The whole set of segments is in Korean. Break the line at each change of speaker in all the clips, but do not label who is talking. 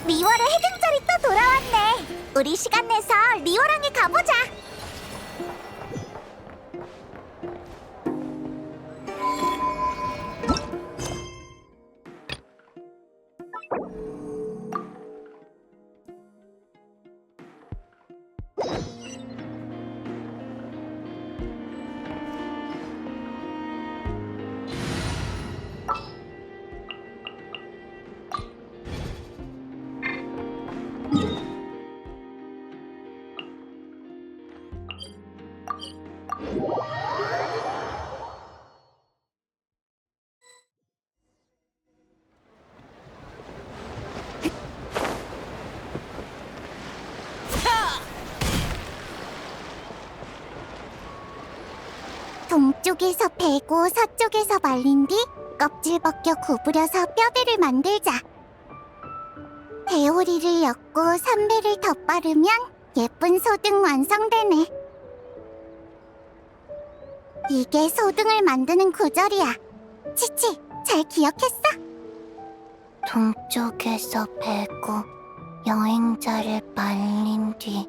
리월의 해등절이 또 돌아왔네. 우리 시간 내서 리월항에 가보자. 동쪽에서 베고 서쪽에서 말린 뒤 껍질 벗겨 구부려서 뼈대를 만들자. 배오리를 엮고 삼배를 덧바르면 예쁜 소등 완성되네. 이게 소등을 만드는 구절이야. 치치, 잘 기억했어?
동쪽에서 베고 여행자를 말린 뒤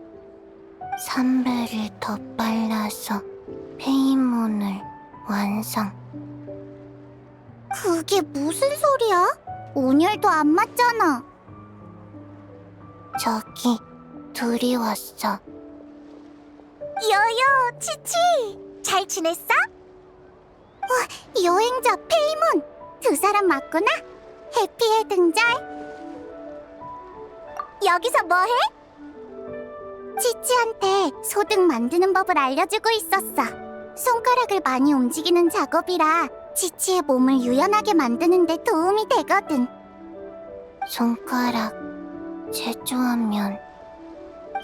삼배를 덧발라서 페이몬을 완성.
그게 무슨 소리야? 온열도 안 맞잖아.
저기 둘이 왔어.
여여, 치치! 잘 지냈어? 여행자 페이몬! 두 사람 맞구나? 해피해 등장. 여기서 뭐해? 치치한테 소등 만드는 법을 알려주고 있었어. 손가락을 많이 움직이는 작업이라 치치의 몸을 유연하게 만드는 데 도움이 되거든.
손가락 제조하면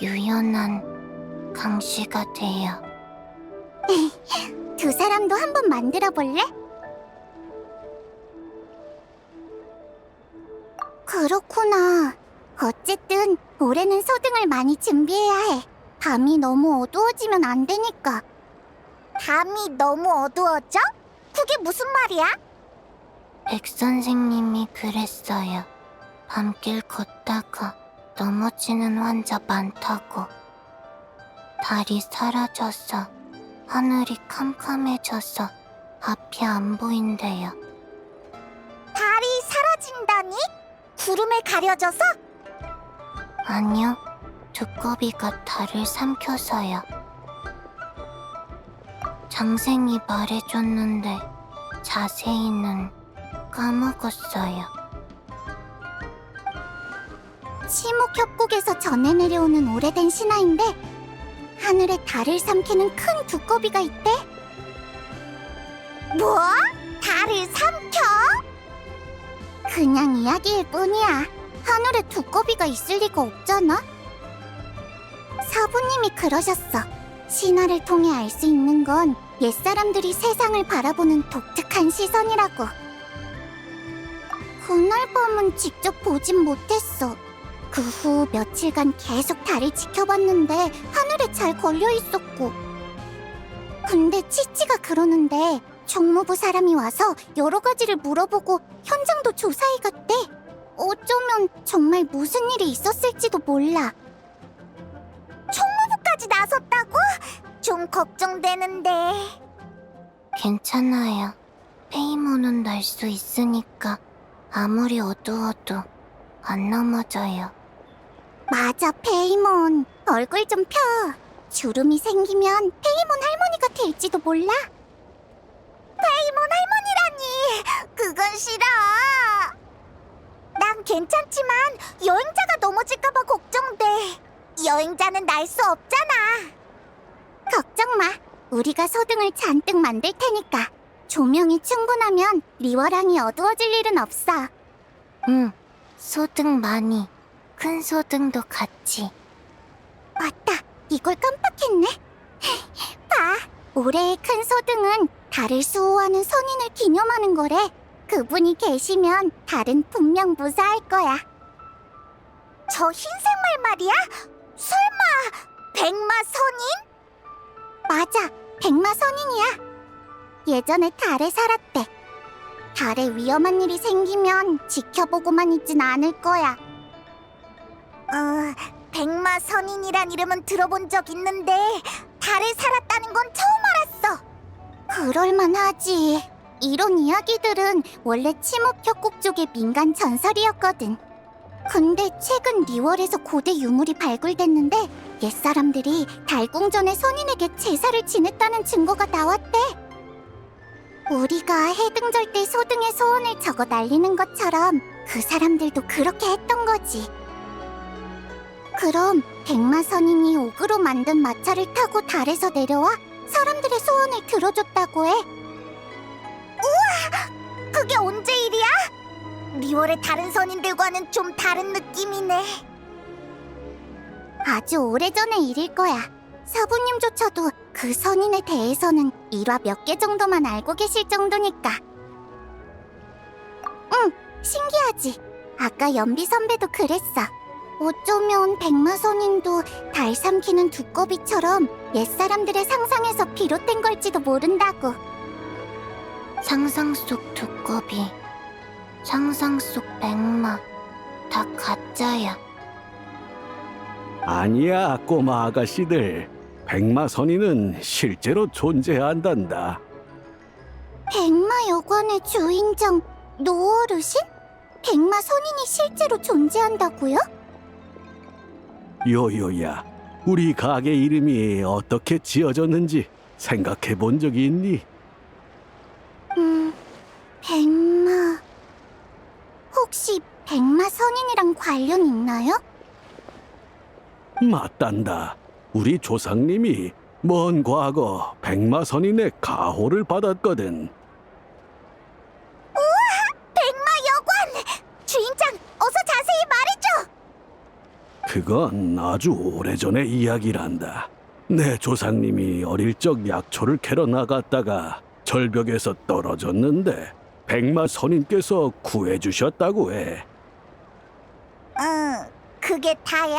유연한 강시가 돼요.
두 사람도 한번 만들어 볼래? 그렇구나. 어쨌든 올해는 소등을 많이 준비해야 해. 밤이 너무 어두워지면 안 되니까. 밤이 너무 어두워져? 그게 무슨 말이야?
백 선생님이 그랬어요. 밤길 걷다가 넘어지는 환자 많다고. 달이 사라져서 하늘이 캄캄해져서 앞이 안 보인대요.
달이 사라진다니? 구름에 가려져서?
아니요, 두꺼비가 달을 삼켜서요. 장생이 말해줬는데 자세히는 까먹었어요.
치목협곡에서 전해 내려오는 오래된 신화인데 하늘에 달을 삼키는 큰 두꺼비가 있대. 뭐? 달을 삼켜? 그냥 이야기일 뿐이야. 하늘에 두꺼비가 있을 리가 없잖아. 사부님이 그러셨어. 신화를 통해 알 수 있는 건 옛사람들이 세상을 바라보는 독특한 시선이라고. 그날 밤은 직접 보진 못했어. 그 후 며칠간 계속 달을 지켜봤는데 하늘에 잘 걸려있었고. 근데 치치가 그러는데 정무부 사람이 와서 여러 가지를 물어보고 현장도 조사해 갔대. 어쩌면 정말 무슨 일이 있었을지도 몰라. 총무부까지 나섰다고? 좀 걱정되는데.
괜찮아요. 페이몬은 날 수 있으니까 아무리 어두워도 안 넘어져요.
맞아, 페이몬. 얼굴 좀 펴. 주름이 생기면 페이몬 할머니가 될지도 몰라. 페이몬 할머니라니. 그건 싫어. 난 괜찮지만 여행자가 넘어질까봐 걱정돼. 여행자는 날 수 없잖아. 걱정 마. 우리가 소등을 잔뜩 만들 테니까 조명이 충분하면 리월항이 어두워질 일은 없어.
응, 소등 많이. 큰 소등도 같이.
맞다. 이걸 깜빡했네. 봐. 올해의 큰 소등은 달을 수호하는 선인을 기념하는 거래. 그분이 계시면 달은 분명 무사할 거야. 저 흰색 말 말이야? 설마 백마 선인? 맞아, 백마 선인이야. 예전에 달에 살았대. 달에 위험한 일이 생기면 지켜보고만 있진 않을 거야. 백마 선인이란 이름은 들어본 적 있는데 달에 살았다는 건 처음 알았어. 그럴만하지. 이런 이야기들은 원래 치무표국 쪽의 민간 전설이었거든. 근데 최근 리월에서 고대 유물이 발굴됐는데 옛사람들이 달궁전의 선인에게 제사를 지냈다는 증거가 나왔대. 우리가 해등절 때 소등의 소원을 적어 날리는 것처럼 그 사람들도 그렇게 했던 거지. 그럼 백마 선인이 옥으로 만든 마차를 타고 달에서 내려와 사람들의 소원을 들어줬다고 해. 우와! 그게 언제 일이야? 리월의 다른 선인들과는 좀 다른 느낌이네. 아주 오래전의 일일 거야. 사부님조차도 그 선인에 대해서는 일화 몇 개 정도만 알고 계실 정도니까. 응, 신기하지? 아까 연비 선배도 그랬어. 어쩌면 백마 선인도 달 삼키는 두꺼비처럼 옛사람들의 상상에서 비롯된 걸지도 모른다고.
상상 속 두꺼비, 상상 속 백마, 다 가짜야.
아니야, 꼬마 아가씨들. 백마 선인은 실제로 존재한단다.
백마 여관의 주인장 노어르신? 백마 선인이 실제로 존재한다고요?
요요야, 우리 가게 이름이 어떻게 지어졌는지 생각해 본 적이 있니?
백마... 혹시 백마 선인이랑 관련 있나요?
맞단다. 우리 조상님이 먼 과거 백마 선인의 가호를 받았거든.
백마 여관! 주인장, 어서 자세히 말해줘!
그건 아주 오래전의 이야기란다. 내 조상님이 어릴 적 약초를 캐러 나갔다가 절벽에서 떨어졌는데 백마 선인께서 구해주셨다고 해.
그게 다야?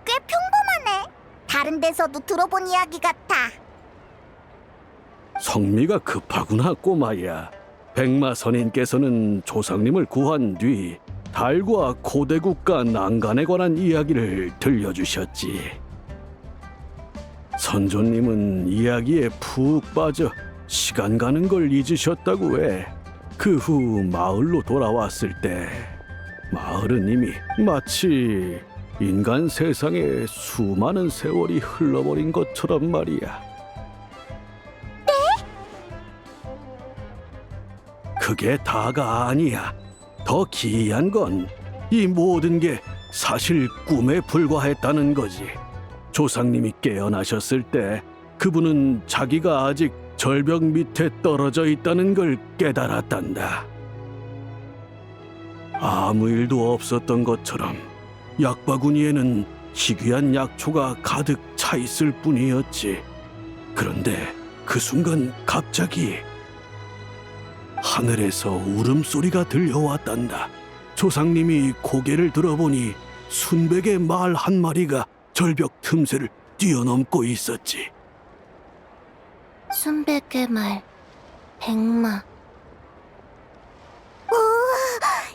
꽤 평범하네. 다른 데서도 들어본 이야기 같아.
성미가 급하구나, 꼬마야. 백마 선인께서는 조상님을 구한 뒤 달과 고대국가 난간에 관한 이야기를 들려주셨지. 선조님은 이야기에 푹 빠져 시간 가는 걸 잊으셨다고 해. 그 후 마을로 돌아왔을 때 마을은 이미 마치 인간 세상에 수많은 세월이 흘러버린 것처럼 말이야. 그게 다가 아니야. 더 기이한 건 이 모든 게 사실 꿈에 불과했다는 거지. 조상님이 깨어나셨을 때 그분은 자기가 아직 절벽 밑에 떨어져 있다는 걸 깨달았단다. 아무 일도 없었던 것처럼 약바구니에는 희귀한 약초가 가득 차 있을 뿐이었지. 그런데 그 순간 갑자기 하늘에서 울음소리가 들려왔단다. 조상님이 고개를 들어보니 순백의 말 한 마리가 절벽 틈새를 뛰어넘고 있었지.
순백의 말, 백마.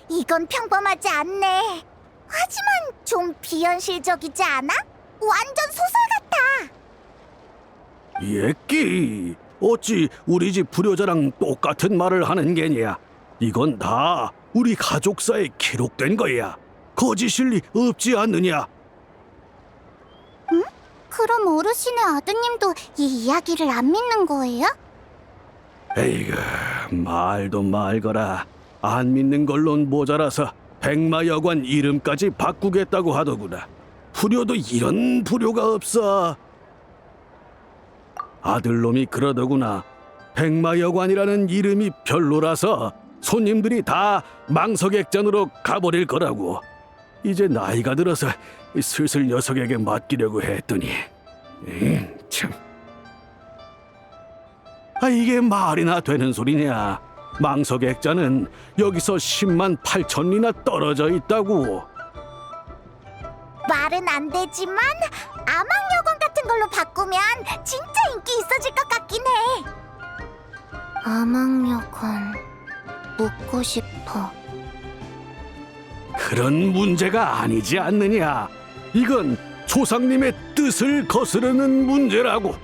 이건 평범하지 않네. 하지만 좀 비현실적이지 않아? 완전 소설 같아.
예끼, 어찌 우리 집 불효자랑 똑같은 말을 하는 게냐? 이건 다 우리 가족사에 기록된 거야. 거짓일 리 없지 않느냐?
그럼 어르신의 아드님도 이 이야기를 안 믿는 거예요?
에이그, 말도 말거라. 안 믿는 걸론 모자라서 백마 여관 이름까지 바꾸겠다고 하더구나. 불효도 이런 불효가 없어. 아들놈이 그러더구나. 백마 여관이라는 이름이 별로라서 손님들이 다 망석액전으로 가버릴 거라고. 이제 나이가 들어서 슬슬 녀석에게 맡기려고 했더니 참. 이게 말이나 되는 소리냐. 망석액자는 여기서 10만 8천리나 떨어져 있다고.
말은 안 되지만 아망여관 같은 걸로 바꾸면 진짜 인기 있어질 것 같긴 해.
아망여관, 묻고 싶어.
그런 문제가 아니지 않느냐. 이건 조상님의 뜻을 거스르는 문제라고.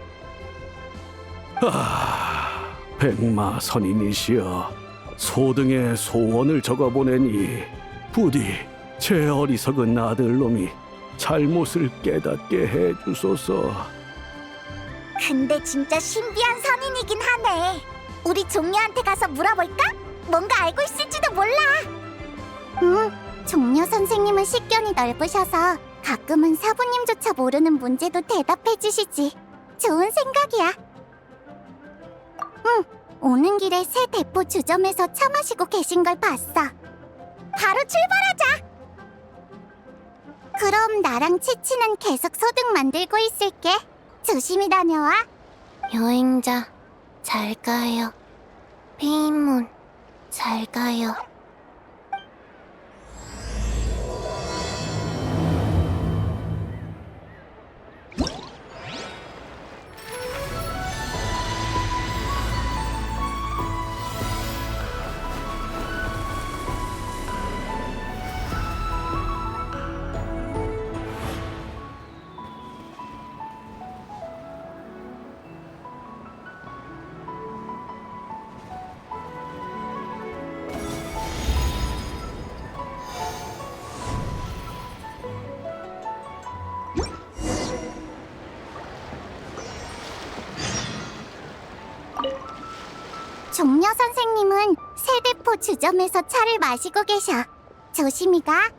백마 선인이시여, 소등의 소원을 적어보내니 부디 제 어리석은 아들놈이 잘못을 깨닫게 해주소서.
근데 진짜 신비한 선인이긴 하네. 우리 종려한테 가서 물어볼까? 뭔가 알고 있을지도 몰라. 응, 종려 선생님은 식견이 넓으셔서 가끔은 사부님조차 모르는 문제도 대답해 주시지. 좋은 생각이야. 응, 오는 길에 새 대포 주점에서 차 마시고 계신 걸 봤어. 바로 출발하자. 그럼 나랑 치치는 계속 소득 만들고 있을게. 조심히 다녀와.
여행자, 잘 가요. 페이몬, 잘 가요.
종려 선생님은 세대포 주점에서 차를 마시고 계셔. 조심히 가.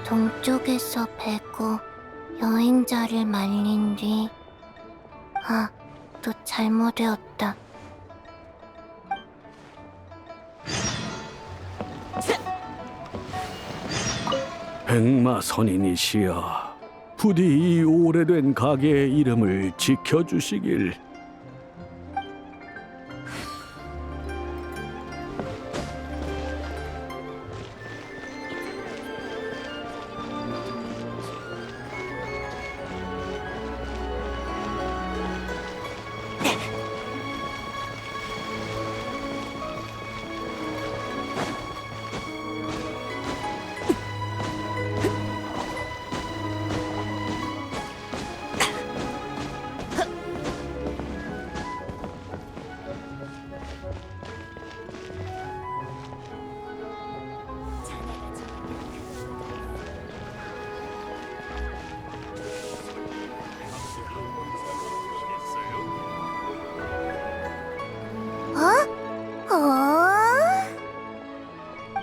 동쪽에서 베고 여행자를 말린 뒤, 또 잘못되었다.
백마 선인이시여, 부디 이 오래된 가게의 이름을 지켜주시길.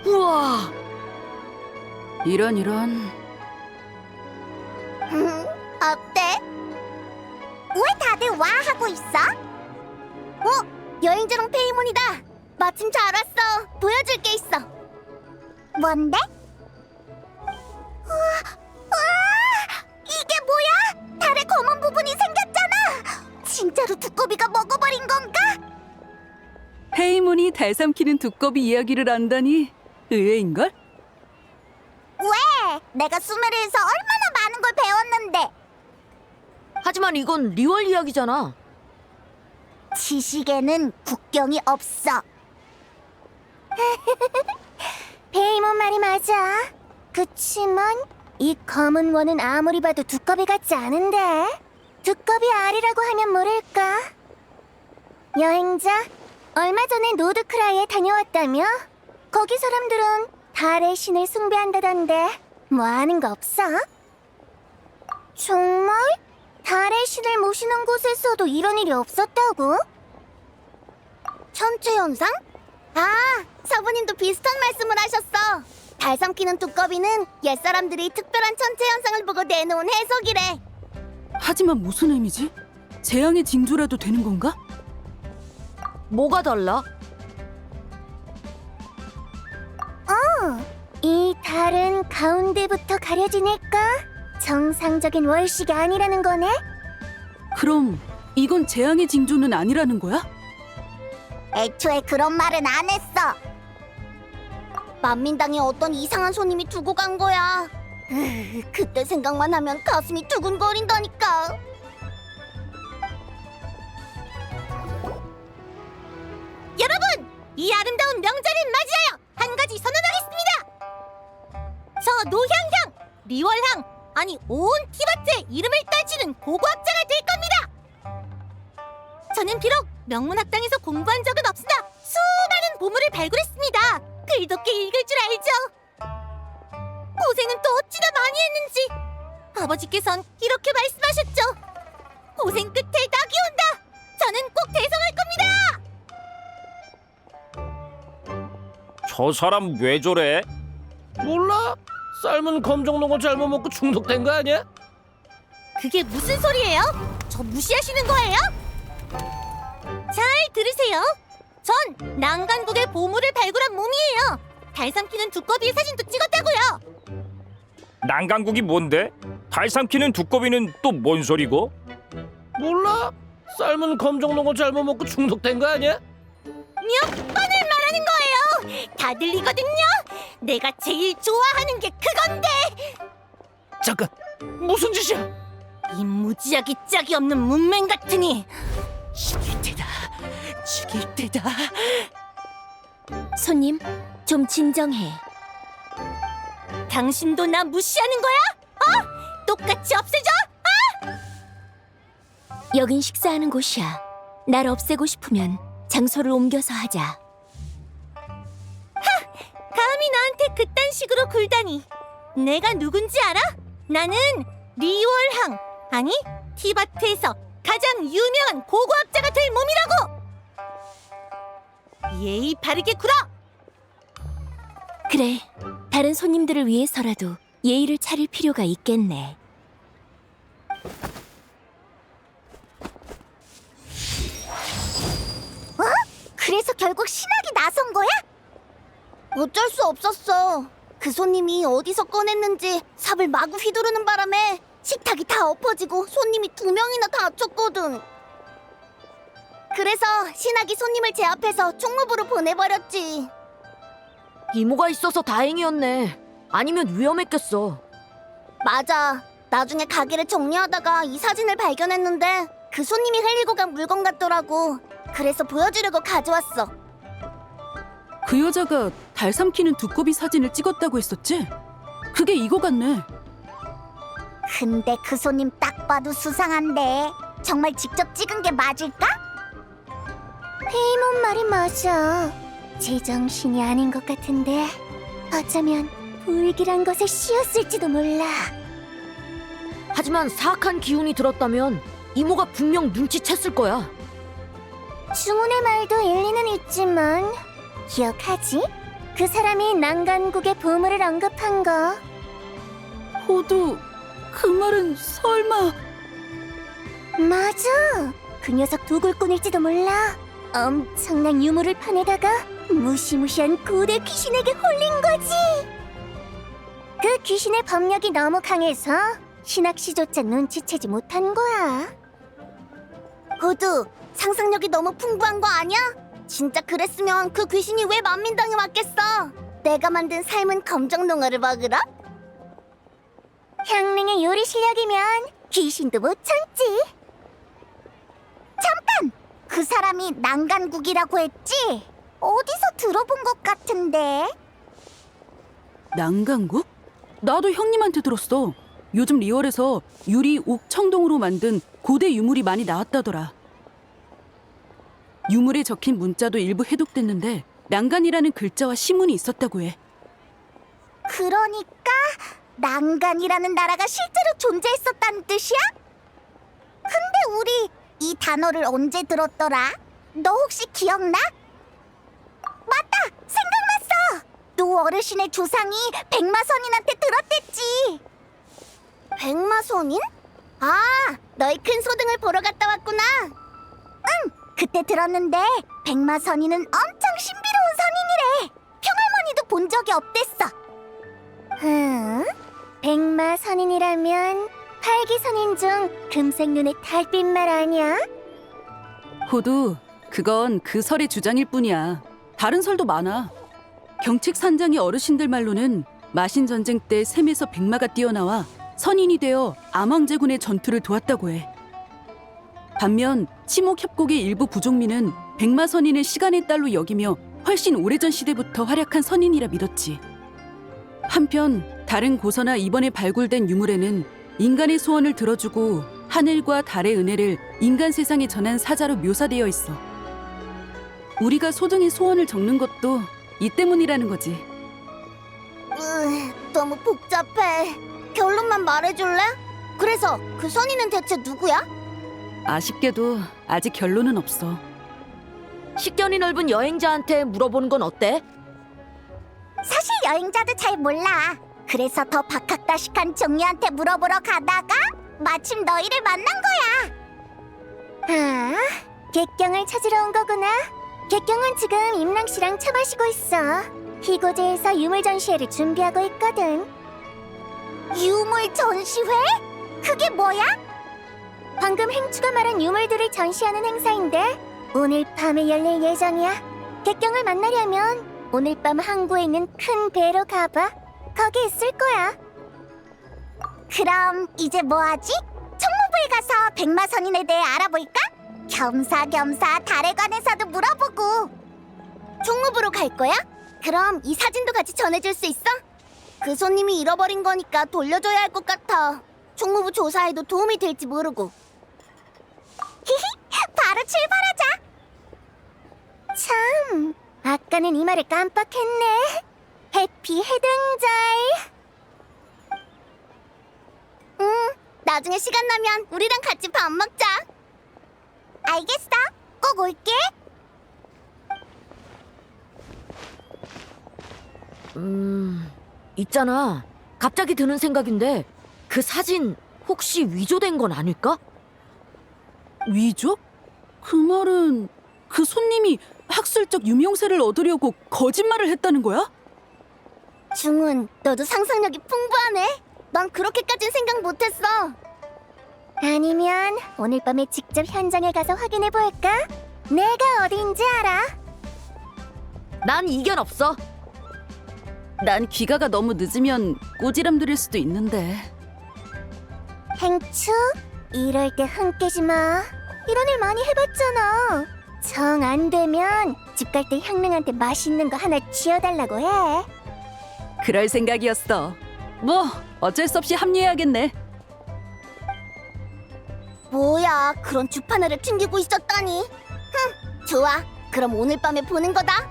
우와! 이런.
어때? 왜 다들 와 하고 있어? 여행자랑 페이몬이다. 마침 잘 왔어. 보여줄 게 있어. 뭔데? 이게 뭐야? 달에 검은 부분이 생겼잖아. 진짜로 두꺼비가 먹어버린 건가?
페이몬이 달 삼키는 두꺼비 이야기를 안다니 의외인걸?
왜? 내가 수메르에서 얼마나 많은 걸 배웠는데.
하지만 이건 리월 이야기잖아.
지식에는 국경이 없어. 페이몬 말이 맞아. 그치만 이 검은 원은 아무리 봐도 두꺼비 같지 않은데. 두꺼비 알이라고 하면 모를까? 여행자, 얼마 전에 노드크라이에 다녀왔다며? 거기 사람들은 달의 신을 숭배한다던데 뭐 아는 거 없어? 정말? 달의 신을 모시는 곳에서도 이런 일이 없었다고? 천체현상? 서부님도 비슷한 말씀을 하셨어. 달 삼키는 두꺼비는 옛사람들이 특별한 천체현상을 보고 내놓은 해석이래.
하지만 무슨 의미지? 재앙의 징조라도 되는 건가?
뭐가 달라?
이 달은 가운데부터 가려지니까 정상적인 월식이 아니라는 거네?
그럼 이건 재앙의 징조는 아니라는 거야?
애초에 그런 말은 안 했어. 만민당에 어떤 이상한 손님이 두고 간 거야. 그때 생각만 하면 가슴이 두근거린다니까. 여러분! 이 아름다운 명절을 맞이하여 한 가지 아니 온 티바트의 이름을 따지는 고고학자가 될 겁니다. 저는 비록 명문학당에서 공부한 적은 없으나 수많은 보물을 발굴했습니다. 글독게 읽을 줄 알죠. 고생은 또 어찌나 많이 했는지 아버지께선 이렇게 말씀하셨죠. 고생 끝에 낙이 온다. 저는 꼭 대성할 겁니다.
저 사람 왜 저래? 몰라. 삶은 검정농어 잘못 먹고 중독된 거 아니야?
그게 무슨 소리예요? 저 무시하시는 거예요? 잘 들으세요. 전 난간국의 보물을 발굴한 몸이에요. 달 삼키는 두꺼비의 사진도 찍었다고요.
난강국이 뭔데? 달 삼키는 두꺼비는 또 뭔 소리고? 몰라. 삶은 검정농어 잘못 먹고 중독된 거 아니야?
몇 번을 말하는 거예요. 다 들리거든요. 내가 제일 좋아하는 게 그건데.
잠깐. 무슨 짓이야?
이 무지하기 짝이 없는 문맹 같으니 죽일 때다. 죽일 때다.
손님, 좀 진정해.
당신도 나 무시하는 거야? 똑같이 없애줘?
여긴 식사하는 곳이야. 날 없애고 싶으면 장소를 옮겨서 하자.
감히 나한테 그딴 식으로 굴다니. 내가 누군지 알아? 나는 리월항, 아니 티바트에서 가장 유명한 고고학자가 될 몸이라고. 예의 바르게 굴어.
그래, 다른 손님들을 위해서라도 예의를 차릴 필요가 있겠네.
그래서 결국 신학이 나선 거야? 어쩔 수 없었어. 그 손님이 어디서 꺼냈는지 삽을 마구 휘두르는 바람에 식탁이 다 엎어지고 손님이 2명이나 다쳤거든. 그래서 신학이 손님을 제압해서 총무부로 보내버렸지.
이모가 있어서 다행이었네. 아니면 위험했겠어.
맞아. 나중에 가게를 정리하다가 이 사진을 발견했는데 그 손님이 흘리고 간 물건 같더라고. 그래서 보여주려고 가져왔어.
그 여자가 달 삼키는 두꺼비 사진을 찍었다고 했었지? 그게 이거 같네.
근데 그 손님 딱 봐도 수상한데 정말 직접 찍은 게 맞을까? 페이몬 말이 맞아. 제정신이 아닌 것 같은데 어쩌면 불길한 것에 씌었을지도 몰라.
하지만 사악한 기운이 들었다면 이모가 분명 눈치챘을 거야.
주문의 말도 일리는 있지만 기억하지? 그 사람이 난간국의 보물을 언급한 거.
호두, 그 말은 설마...
맞아. 그 녀석 도굴꾼일지도 몰라. 엄청난 유물을 파내다가 무시무시한 고대 귀신에게 홀린 거지. 그 귀신의 법력이 너무 강해서 신학씨조차 눈치채지 못한 거야. 호두, 상상력이 너무 풍부한 거 아니야? 진짜 그랬으면 그 귀신이 왜 만민당에 왔겠어? 내가 만든 삶은 검정농어를 먹으러? 향릉의 요리 실력이면 귀신도 못 참지. 잠깐! 그 사람이 난간국이라고 했지? 어디서 들어본 것 같은데?
난강국? 나도 형님한테 들었어. 요즘 리월에서 유리, 옥, 청동으로 만든 고대 유물이 많이 나왔다더라. 유물에 적힌 문자도 일부 해독됐는데 난간이라는 글자와 시문이 있었다고 해.
그러니까 난간이라는 나라가 실제로 존재했었다는 뜻이야? 근데 우리 이 단어를 언제 들었더라? 너 혹시 기억나? 맞다! 생각났어! 노 어르신의 조상이 백마선인한테 들었댔지. 백마선인? 아, 너희 큰 소등을 보러 갔다 왔구나. 응, 그때 들었는데 백마선인은 엄청 신비로운 선인이래. 평할머니도 본 적이 없댔어. 백마선인이라면 팔기선인 중 금색 눈의 달빛말 아니야?
호두, 그건 그 설의 주장일 뿐이야. 다른 설도 많아. 경칙 산장의 어르신들 말로는 마신 전쟁 때 샘에서 백마가 뛰어나와 선인이 되어 암왕제군의 전투를 도왔다고 해. 반면 치목협곡의 일부 부족민은 백마 선인을 시간의 딸로 여기며 훨씬 오래전 시대부터 활약한 선인이라 믿었지. 한편 다른 고서나 이번에 발굴된 유물에는 인간의 소원을 들어주고 하늘과 달의 은혜를 인간 세상에 전한 사자로 묘사되어 있어. 우리가 소등의 소원을 적는 것도 이 때문이라는 거지.
너무 복잡해. 결론만 말해줄래? 그래서 그 선인은 대체 누구야?
아쉽게도 아직 결론은 없어.
식견이 넓은 여행자한테 물어보는 건 어때?
사실 여행자도 잘 몰라. 그래서 더 박학다식한 종류한테 물어보러 가다가 마침 너희를 만난 거야. 아, 객경을 찾으러 온 거구나. 객경은 지금 임랑 씨랑 차 마시고 있어. 희고제에서 유물 전시회를 준비하고 있거든. 유물 전시회? 그게 뭐야? 방금 행추가 말한 유물들을 전시하는 행사인데 오늘 밤에 열릴 예정이야. 객경을 만나려면 오늘 밤 항구에 있는 큰 배로 가봐. 거기 있을 거야. 그럼 이제 뭐하지? 총무부에 가서 백마선인에 대해 알아볼까? 겸사겸사 달에 관해서도 물어보고. 총무부로 갈 거야? 그럼 이 사진도 같이 전해줄 수 있어? 그 손님이 잃어버린 거니까 돌려줘야 할 것 같아. 총무부 조사에도 도움이 될지 모르고. 히히, 바로 출발하자. 참, 아까는 이 말을 깜빡했네. 해피 해등절. 나중에 시간 나면 우리랑 같이 밥 먹자. 알겠어. 꼭 올게.
있잖아. 갑자기 드는 생각인데 그 사진 혹시 위조된 건 아닐까?
위조? 그 말은 그 손님이 학술적 유명세를 얻으려고 거짓말을 했다는 거야?
중훈, 너도 상상력이 풍부하네. 난 그렇게까진 생각 못했어. 아니면 오늘 밤에 직접 현장에 가서 확인해 볼까? 내가 어딘지 알아.
난 이견 없어.
난 귀가가 너무 늦으면 꼬지람 들일 수도 있는데.
행추, 이럴 때 흥 깨지 마. 이런 일 많이 해봤잖아. 정 안 되면 집 갈 때 형능한테 맛있는 거 하나 쥐어달라고 해.
그럴 생각이었어. 뭐 어쩔 수 없이 합류해야겠네.
뭐야, 그런 주파나를 튕기고 있었다니. 좋아. 그럼 오늘 밤에 보는 거다.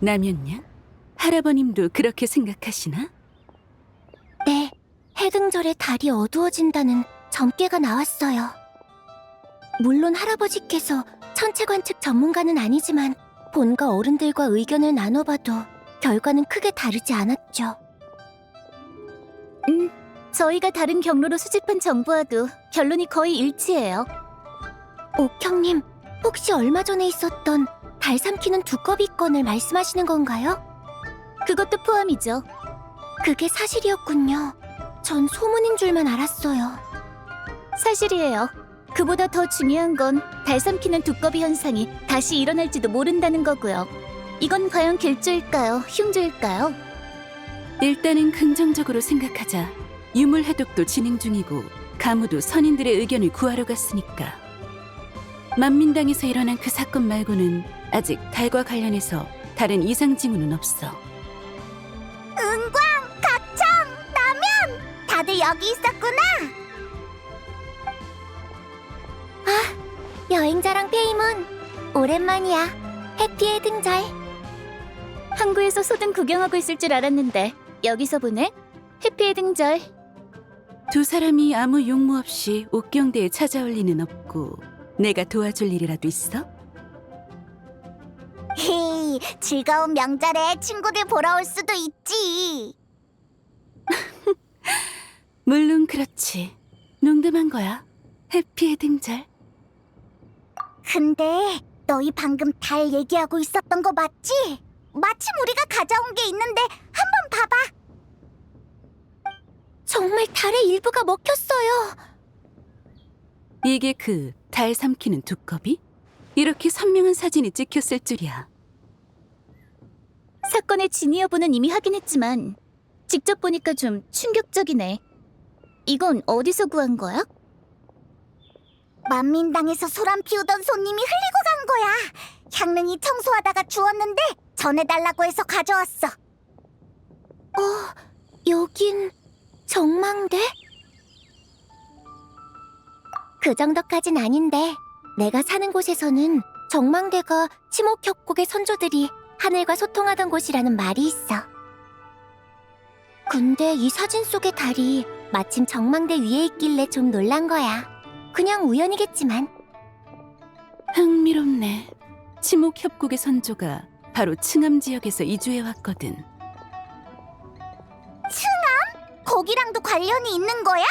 남연냐? 할아버님도 그렇게 생각하시나?
네, 해등절에 달이 어두워진다는 점괘가 나왔어요. 물론 할아버지께서 천체 관측 전문가는 아니지만 본가 어른들과 의견을 나눠봐도 결과는 크게 다르지 않았죠. 저희가 다른 경로로 수집한 정보와도 결론이 거의 일치해요. 옥형님, 혹시 얼마 전에 있었던 달 삼키는 두꺼비 건을 말씀하시는 건가요? 그것도 포함이죠. 그게 사실이었군요. 전 소문인 줄만 알았어요. 사실이에요. 그보다 더 중요한 건 달 삼키는 두꺼비 현상이 다시 일어날지도 모른다는 거고요. 이건 과연 길조일까요? 흉조일까요?
일단은 긍정적으로 생각하자. 유물 해독도 진행 중이고 가무도 선인들의 의견을 구하러 갔으니까. 만민당에서 일어난 그 사건 말고는 아직 달과 관련해서 다른 이상 징후는 없어.
은광, 각청, 남연! 다들 여기 있었구나! 아, 여행자랑 페이몬, 오랜만이야. 해피의 등절. 항구에서 소등 구경하고 있을 줄 알았는데 여기서 보네? 해피의 등절.
두 사람이 아무 용무 없이 옥경대에 찾아올 리는 없고 내가 도와줄 일이라도 있어?
헤이, 즐거운 명절에 친구들 보러 올 수도 있지.
물론 그렇지. 농담한 거야. 해피의 등절.
근데 너희 방금 달 얘기하고 있었던 거 맞지? 마침 우리가 가져온 게 있는데 한번 봐봐. 정말 달의 일부가 먹혔어요.
이게 그 달 삼키는 두꺼비? 이렇게 선명한 사진이 찍혔을 줄이야.
사건의 진위 여부는 이미 확인했지만 직접 보니까 좀 충격적이네. 이건 어디서 구한 거야? 만민당에서 소란 피우던 손님이 흘리고 간 거야. 향릉이 청소하다가 주웠는데 전해달라고 해서 가져왔어. 여긴 정망대? 그 정도까진 아닌데 내가 사는 곳에서는 정망대가 치목협곡의 선조들이 하늘과 소통하던 곳이라는 말이 있어. 근데 이 사진 속의 달이 마침 정망대 위에 있길래 좀 놀란 거야. 그냥 우연이겠지만.
흥미롭네. 치목협곡의 선조가 바로 층암 지역에서 이주해 왔거든.
거기랑도 관련이 있는 거야?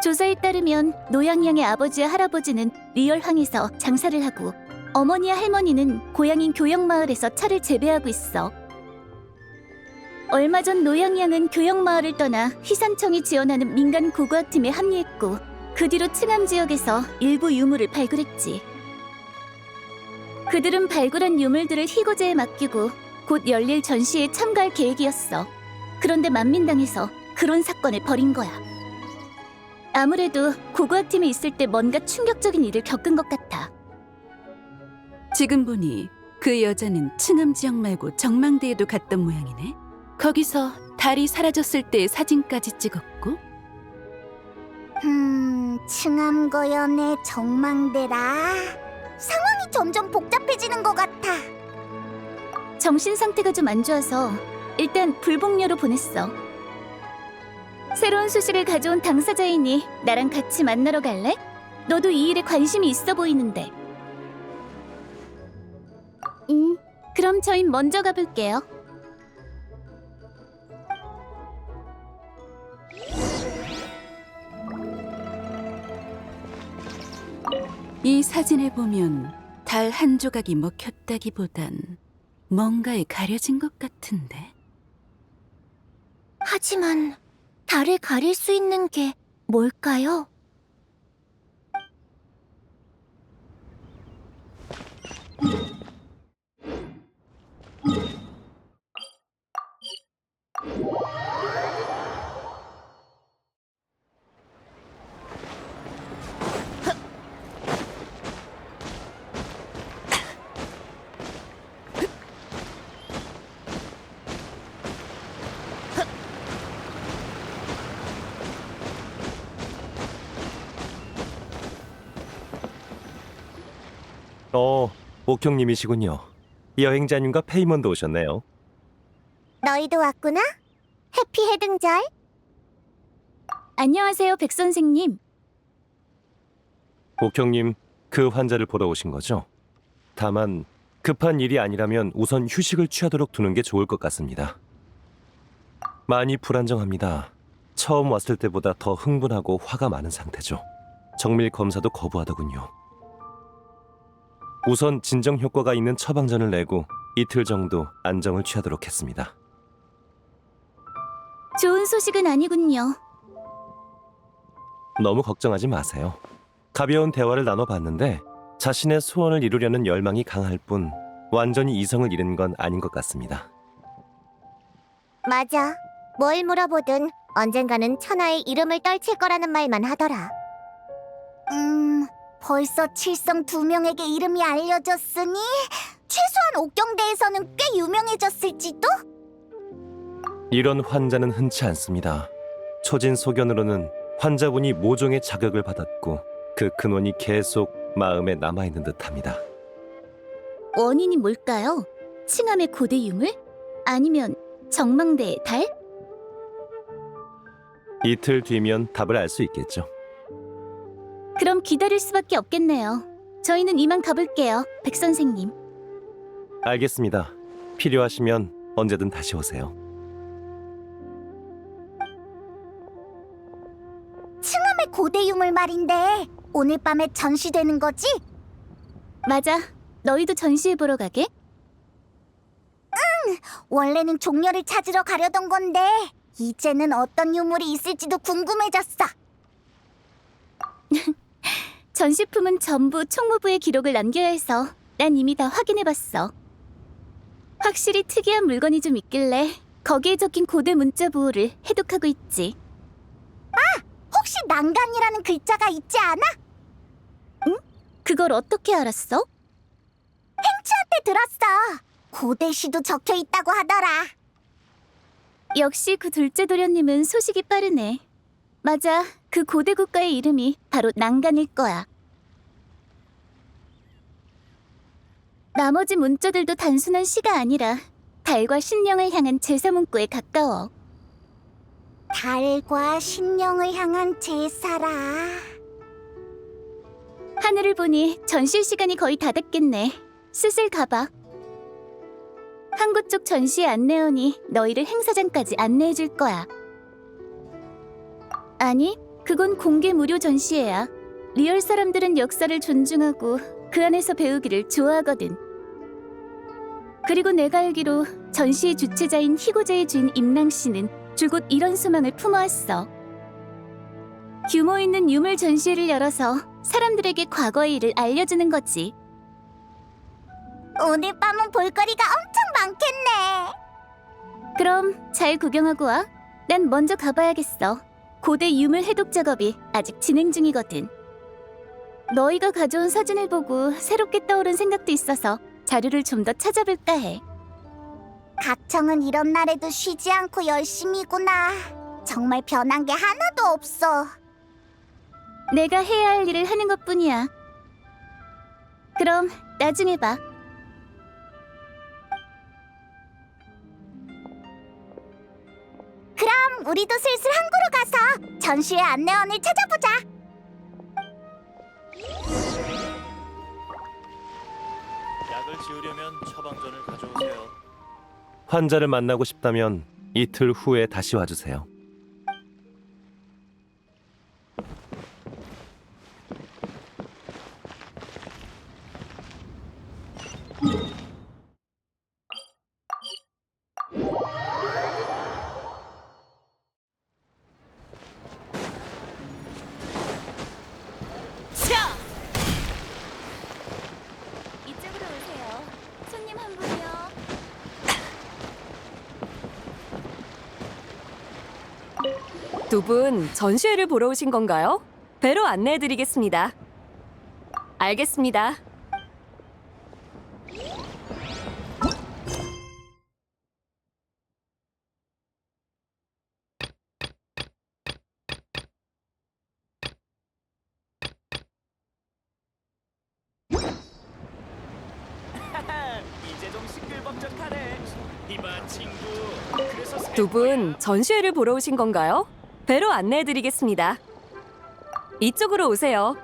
조사에 따르면 노양양의 아버지와 할아버지는 리얼항에서 장사를 하고 어머니와 할머니는 고향인 교영마을에서 차를 재배하고 있어. 얼마 전 노양양은 교영마을을 떠나 휘산청이 지원하는 민간 고고학팀에 합류했고 그 뒤로 층암 지역에서 일부 유물을 발굴했지. 그들은 발굴한 유물들을 희고제에 맡기고 곧 열릴 전시에 참가할 계획이었어. 그런데 만민당에서 그런 사건을 벌인 거야. 아무래도 고고학팀에 있을 때 뭔가 충격적인 일을 겪은 것 같아.
지금 보니 그 여자는 층암 지역 말고 정망대에도 갔던 모양이네. 거기서 달이 사라졌을 때의 사진까지 찍었고.
층암거연의 정망대라. 상황이 점점 복잡해지는 것 같아. 정신 상태가 좀 안 좋아서 일단 불복료로 보냈어. 새로운 소식을 가져온 당사자이니 나랑 같이 만나러 갈래? 너도 이 일에 관심이 있어 보이는데. 그럼 저희 먼저 가볼게요.
이 사진을 보면 달 한 조각이 먹혔다기보단 뭔가에 가려진 것 같은데.
하지만 달을 가릴 수 있는 게 뭘까요?
옥형님이시군요. 여행자님과 페이먼도 오셨네요.
너희도 왔구나? 해피 해등절. 안녕하세요, 백 선생님.
옥형님, 그 환자를 보러 오신 거죠? 다만 급한 일이 아니라면 우선 휴식을 취하도록 두는 게 좋을 것 같습니다. 많이 불안정합니다. 처음 왔을 때보다 더 흥분하고 화가 많은 상태죠. 정밀 검사도 거부하더군요. 우선 진정 효과가 있는 처방전을 내고 이틀 정도 안정을 취하도록 했습니다.
좋은 소식은 아니군요.
너무 걱정하지 마세요. 가벼운 대화를 나눠봤는데 자신의 소원을 이루려는 열망이 강할 뿐 완전히 이성을 잃은 건 아닌 것 같습니다.
맞아. 뭘 물어보든 언젠가는 천하의 이름을 떨칠 거라는 말만 하더라. 벌써 칠성 2명에게 이름이 알려졌으니 최소한 옥경대에서는 꽤 유명해졌을지도?
이런 환자는 흔치 않습니다. 초진 소견으로는 환자분이 모종의 자격을 받았고 그 근원이 계속 마음에 남아있는 듯합니다.
원인이 뭘까요? 칭함의 고대 유물? 아니면 정망대의 달?
이틀 뒤면 답을 알 수 있겠죠.
그럼 기다릴 수밖에 없겠네요. 저희는 이만 가볼게요, 백 선생님.
알겠습니다. 필요하시면 언제든 다시 오세요.
칭함의 고대 유물 말인데 오늘 밤에 전시되는 거지?
맞아. 너희도 전시회 보러 가게?
원래는 종려를 찾으러 가려던 건데 이제는 어떤 유물이 있을지도 궁금해졌어.
전시품은 전부 총무부에 기록을 남겨야 해서 난 이미 다 확인해봤어. 확실히 특이한 물건이 좀 있길래 거기에 적힌 고대 문자 부호를 해독하고 있지.
혹시 난간이라는 글자가 있지 않아?
그걸 어떻게 알았어?
행추한테 들었어. 고대 시도 적혀 있다고 하더라.
역시 그 둘째 도련님은 소식이 빠르네. 맞아, 그 고대 국가의 이름이 바로 난간일 거야. 나머지 문자들도 단순한 시가 아니라 달과 신령을 향한 제사 문구에 가까워.
달과 신령을 향한 제사라.
하늘을 보니 전시 시간이 거의 다 됐겠네. 슬슬 가봐. 항구 쪽 전시회 안내원이 너희를 행사장까지 안내해 줄 거야. 아니, 그건 공개 무료 전시회야. 리얼 사람들은 역사를 존중하고 그 안에서 배우기를 좋아하거든. 그리고 내가 알기로 전시의 주최자인 희고제의 주인 임랑 씨는 줄곧 이런 소망을 품어왔어. 규모 있는 유물 전시회를 열어서 사람들에게 과거의 일을 알려주는 거지.
오늘 밤은 볼거리가 엄청 많겠네.
그럼 잘 구경하고 와. 난 먼저 가봐야겠어. 고대 유물 해독 작업이 아직 진행 중이거든. 너희가 가져온 사진을 보고 새롭게 떠오른 생각도 있어서 자료를 좀 더 찾아볼까 해.
각청은 이런 날에도 쉬지 않고 열심히구나. 정말 변한 게 하나도 없어.
내가 해야 할 일을 하는 것뿐이야. 그럼 나중에 봐.
그럼 우리도 슬슬 항구로 가서 전시회 안내원을 찾아보자.
약을 지으려면 처방전을 가져오세요.
환자를 만나고 싶다면 이틀 후에 다시 와주세요.
이쪽으로 오세요. 손님 한 분이요.
두 분 전시회를 보러 오신 건가요? 배로 안내해드리겠습니다. 알겠습니다.
이제 좀 시끌벅적하네. 이봐 친구. 그래서
두 분 전시회를 보러 오신 건가요? 배로 안내해드리겠습니다. 이쪽으로 오세요.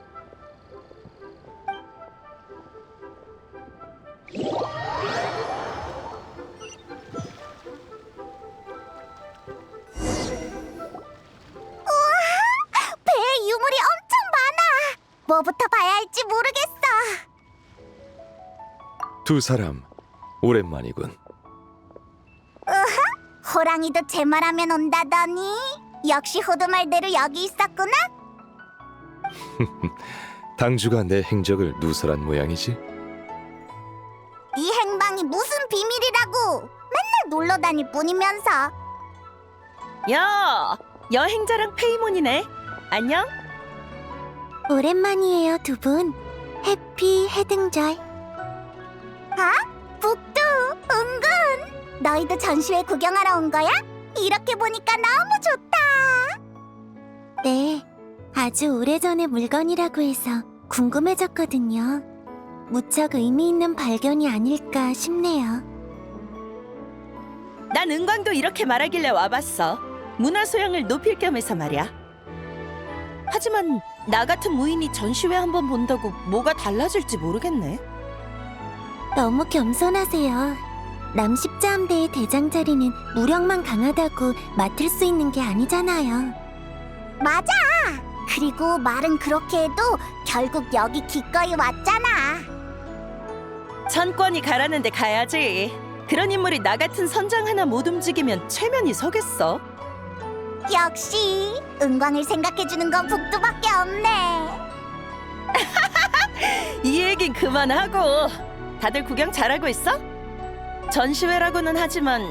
배에 유물이 엄청 많아. 뭐부터 봐야 할지 모르겠어.
두 사람 오랜만이군.
호랑이도 제 말하면 온다더니 역시 호두 말대로 여기 있었구나.
당주가 내 행적을 누설한 모양이지.
이 행방이 무슨 비밀이라고. 맨날 놀러 다닐 뿐이면서.
야, 여행자랑 페이몬이네. 안녕?
오랜만이에요, 두 분. 해피 해등절. 아? 북두, 은근. 너희도 전시회 구경하러 온 거야? 이렇게 보니까 너무 좋다. 네, 아주 오래전의 물건이라고 해서 궁금해졌거든요. 무척 의미 있는 발견이 아닐까 싶네요.
난 은광도 이렇게 말하길래 와봤어. 문화 소양을 높일 겸해서 말이야. 하지만 나 같은 무인이 전시회 한번 본다고 뭐가 달라질지 모르겠네.
너무 겸손하세요. 남십자함대의 대장 자리는 무력만 강하다고 맡을 수 있는 게 아니잖아요. 맞아! 그리고 말은 그렇게 해도 결국 여기 기꺼이 왔잖아.
천권이 가라는데 가야지. 그런 인물이 나 같은 선장 하나 못 움직이면 체면이 서겠어.
역시 은광을 생각해주는 건 북두밖에 없네.
이 얘긴 그만하고. 다들 구경 잘하고 있어? 전시회라고는 하지만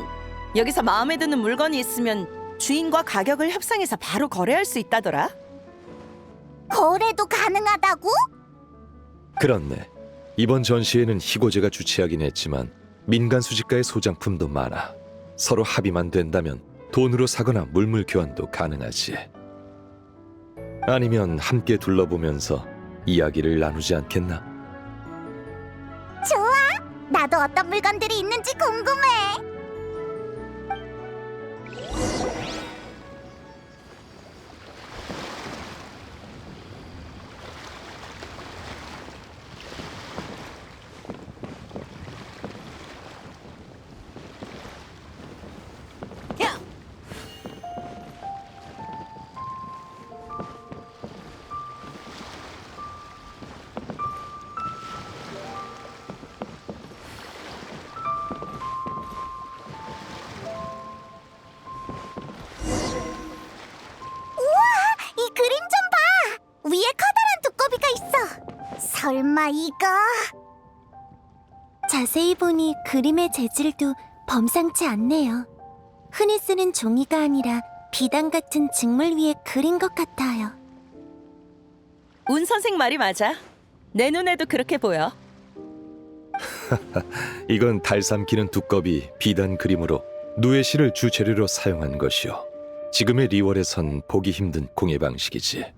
여기서 마음에 드는 물건이 있으면 주인과 가격을 협상해서 바로 거래할 수 있다더라.
거래도 가능하다고?
그렇네. 이번 전시회는 희고제가 주최하긴 했지만 민간 수집가의 소장품도 많아. 서로 합의만 된다면 돈으로 사거나 물물 교환도 가능하지. 아니면 함께 둘러보면서 이야기를 나누지 않겠나?
좋아! 나도 어떤 물건들이 있는지 궁금해. 이 그림 좀 봐! 위에 커다란 두꺼비가 있어. 설마 이거? 자세히 보니 그림의 재질도 범상치 않네요. 흔히 쓰는 종이가 아니라 비단 같은 직물 위에 그린 것 같아요.
운 선생 말이 맞아. 내 눈에도 그렇게 보여.
이건 달 삼키는 두꺼비 비단 그림으로 누에시를 주재료로 사용한 것이요. 지금의 리월에선 보기 힘든 공예 방식이지.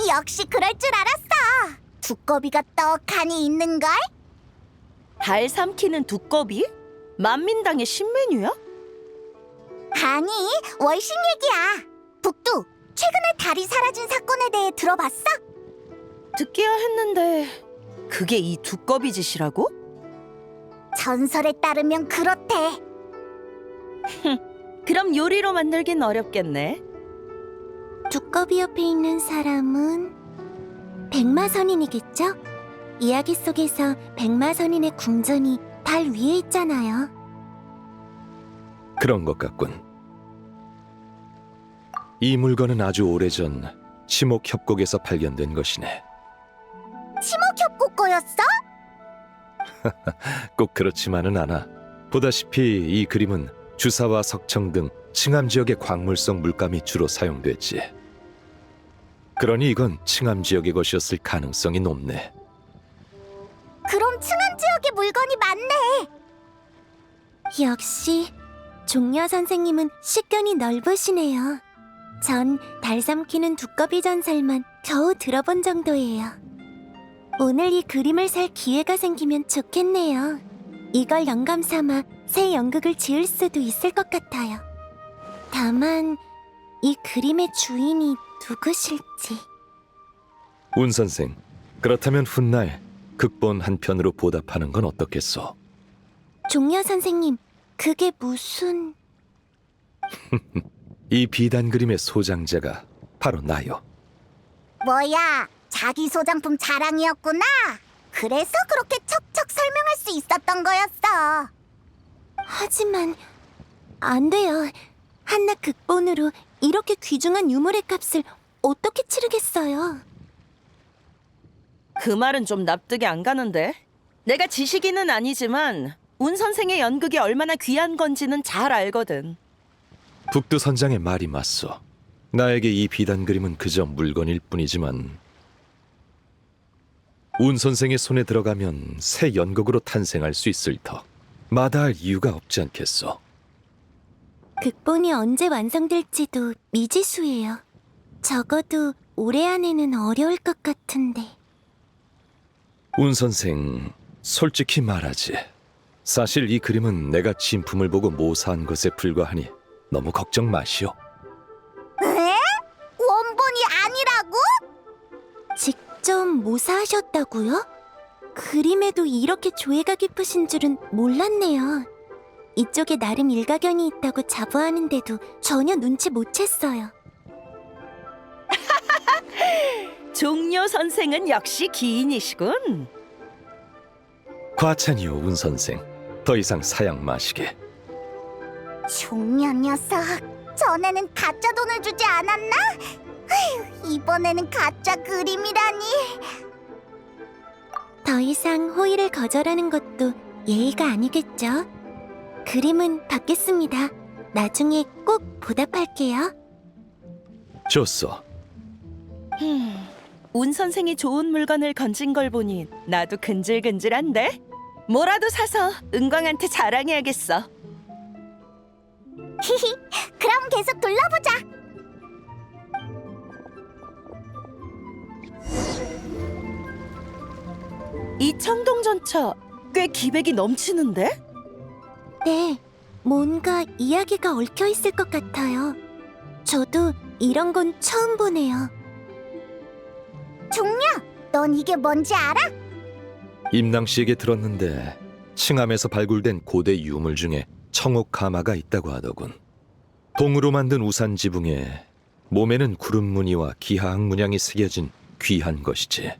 역시 그럴 줄 알았어. 두꺼비가 떡하니 있는걸?
달 삼키는 두꺼비? 만민당의 신메뉴야?
아니, 월식 얘기야. 북두, 최근에 달이 사라진 사건에 대해 들어봤어?
듣기야 했는데 그게 이 두꺼비 짓이라고?
전설에 따르면 그렇대.
그럼 요리로 만들긴 어렵겠네.
두꺼비 옆에 있는 사람은 백마선인이겠죠? 이야기 속에서 백마선인의 궁전이 달 위에 있잖아요.
그런 것 같군. 이 물건은 아주 오래전 치목협곡에서 발견된 것이네.
치목협곡 거였어?
꼭 그렇지만은 않아. 보다시피 이 그림은 주사와 석청 등 칭암 지역의 광물성 물감이 주로 사용됐지. 그러니 이건 칭암 지역의 것이었을 가능성이 높네.
그럼 층암 지역의 물건이 많네. 역시 종려 선생님은 식견이 넓으시네요. 전 달 삼키는 두꺼비 전설만 겨우 들어본 정도예요. 오늘 이 그림을 살 기회가 생기면 좋겠네요. 이걸 영감 삼아 새 연극을 지을 수도 있을 것 같아요. 다만 이 그림의 주인이 누구실지.
운 선생, 그렇다면 훗날 극본 한 편으로 보답하는 건 어떻겠소?
종려 선생님, 그게 무슨...
이 비단 그림의 소장자가 바로 나요.
뭐야, 자기 소장품 자랑이었구나. 그래서 그렇게 척척 설명할 수 있었던 거였어. 하지만 안 돼요. 한낱 극본으로 이렇게 귀중한 유물의 값을 어떻게 치르겠어요?
그 말은 좀 납득이 안 가는데. 내가 지식인은 아니지만 운 선생의 연극이 얼마나 귀한 건지는 잘 알거든.
북두 선장의 말이 맞소. 나에게 이 비단 그림은 그저 물건일 뿐이지만 운 선생의 손에 들어가면 새 연극으로 탄생할 수 있을 터 마다할 이유가 없지 않겠소.
극본이 언제 완성될지도 미지수예요. 적어도 올해 안에는 어려울 것 같은데.
운 선생, 솔직히 말하지. 사실 이 그림은 내가 진품을 보고 모사한 것에 불과하니 너무 걱정 마시오.
에? 원본이 아니라고? 직접 모사하셨다고요? 그림에도 이렇게 조예가 깊으신 줄은 몰랐네요. 이쪽에 나름 일가견이 있다고 자부하는데도 전혀 눈치 못 챘어요.
종려 선생은 역시 기인이시군.
과찬이오, 운 선생. 더 이상 사양 마시게.
종려 녀석, 전에는 가짜 돈을 주지 않았나? 아휴, 이번에는 가짜 그림이라니. 더 이상 호의를 거절하는 것도 예의가 아니겠죠? 그림은 받겠습니다. 나중에 꼭 보답할게요.
좋소.
운 선생이 좋은 물건을 건진 걸 보니 나도 근질근질한데? 뭐라도 사서 은광한테 자랑해야겠어.
히히, 그럼 계속 둘러보자.
이 청동전차 꽤 기백이 넘치는데?
네, 뭔가 이야기가 얽혀 있을 것 같아요. 저도 이런 건 처음 보네요. 종려, 넌 이게 뭔지 알아?
임낭 씨에게 들었는데 칭암에서 발굴된 고대 유물 중에 청옥가마가 있다고 하더군. 동으로 만든 우산 지붕에 몸에는 구름 무늬와 기하학 문양이 새겨진 귀한 것이지.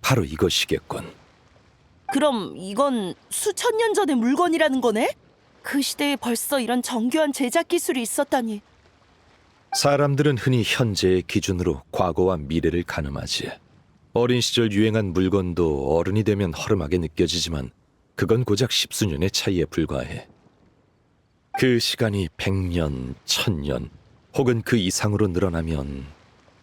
바로 이것이겠군.
그럼 이건 수천 년 전의 물건이라는 거네? 그 시대에 벌써 이런 정교한 제작 기술이 있었다니.
사람들은 흔히 현재의 기준으로 과거와 미래를 가늠하지. 어린 시절 유행한 물건도 어른이 되면 허름하게 느껴지지만 그건 고작 십수년의 차이에 불과해. 그 시간이 100년, 1000년 혹은 그 이상으로 늘어나면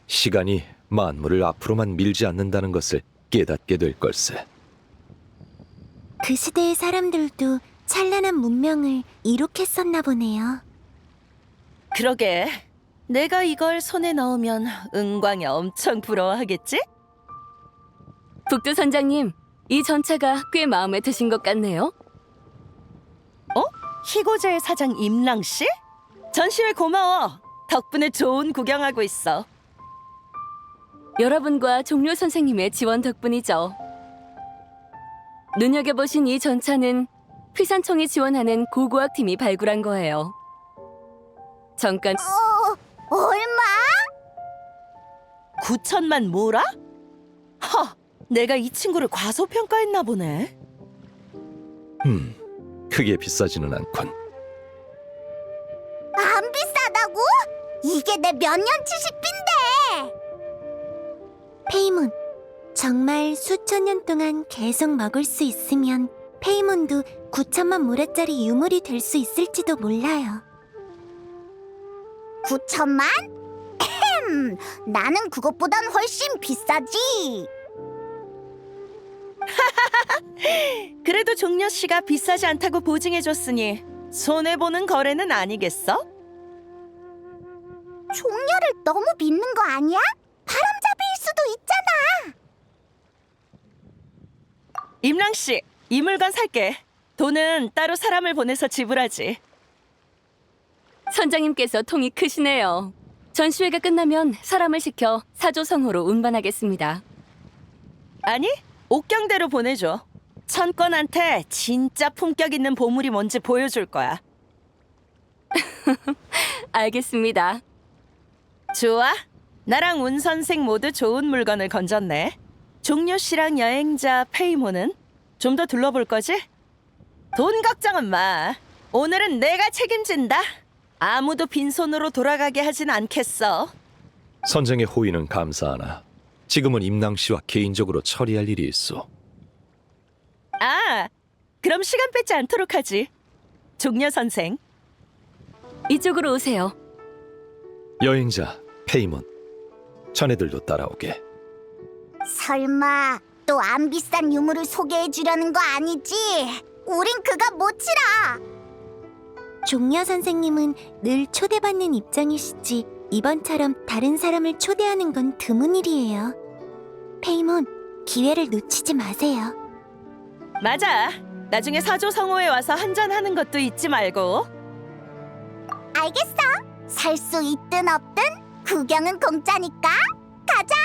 시간이 만물을 앞으로만 밀지 않는다는 것을 깨닫게 될 걸세.
그 시대의 사람들도 찬란한 문명을 이룩했었나 보네요.
그러게. 내가 이걸 손에 넣으면 은광이 엄청 부러워하겠지?
북두 선장님, 이 전차가 꽤 마음에 드신 것 같네요.
희고제의 사장 임랑 씨? 전시회 고마워. 덕분에 좋은 구경하고 있어.
여러분과 종려 선생님의 지원 덕분이죠. 눈여겨보신 이 전차는 휘산청이 지원하는 고고학 팀이 발굴한 거예요. 잠깐
얼마?
9천만 뭐라? 내가 이 친구를 과소평가했나 보네.
크게 비싸지는 않군.
안 비싸다고? 이게 내 몇 년치 식비인데. 페이몬, 정말 수천 년 동안 계속 먹을 수 있으면 페이몬도 9천만 모라짜리 유물이 될 수 있을지도 몰라요. 9천만? 나는 그것보단 훨씬 비싸지.
그래도 종려 씨가 비싸지 않다고 보증해줬으니 손해보는 거래는 아니겠어?
종려를 너무 믿는 거 아니야? 바람잡이일 수도 있잖아.
임랑 씨, 이 물건 살게. 돈은 따로 사람을 보내서 지불하지.
선장님께서 통이 크시네요. 전시회가 끝나면 사람을 시켜 사조성으로 운반하겠습니다.
아니, 옥경대로 보내줘. 천권한테 진짜 품격 있는 보물이 뭔지 보여줄 거야.
알겠습니다.
좋아. 나랑 운 선생 모두 좋은 물건을 건졌네. 종려 씨랑 여행자 페이모는 좀 더 둘러볼 거지? 돈 걱정은 마. 오늘은 내가 책임진다. 아무도 빈손으로 돌아가게 하진 않겠어.
선생의 호의는 감사하나 지금은 임낭 씨와 개인적으로 처리할 일이 있어.
아, 그럼 시간 뺏지 않도록 하지. 종려 선생.
이쪽으로 오세요.
여행자 페이몬, 자네들도 따라오게.
설마 또 안 비싼 유물을 소개해 주려는 거 아니지? 우린 그가 못 치라. 종려 선생님은 늘 초대받는 입장이시지 이번처럼 다른 사람을 초대하는 건 드문 일이에요. 페이몬, 기회를 놓치지 마세요.
맞아. 나중에 사조성호에 와서 한잔하는 것도 잊지 말고.
알겠어. 살 수 있든 없든 구경은 공짜니까 가자.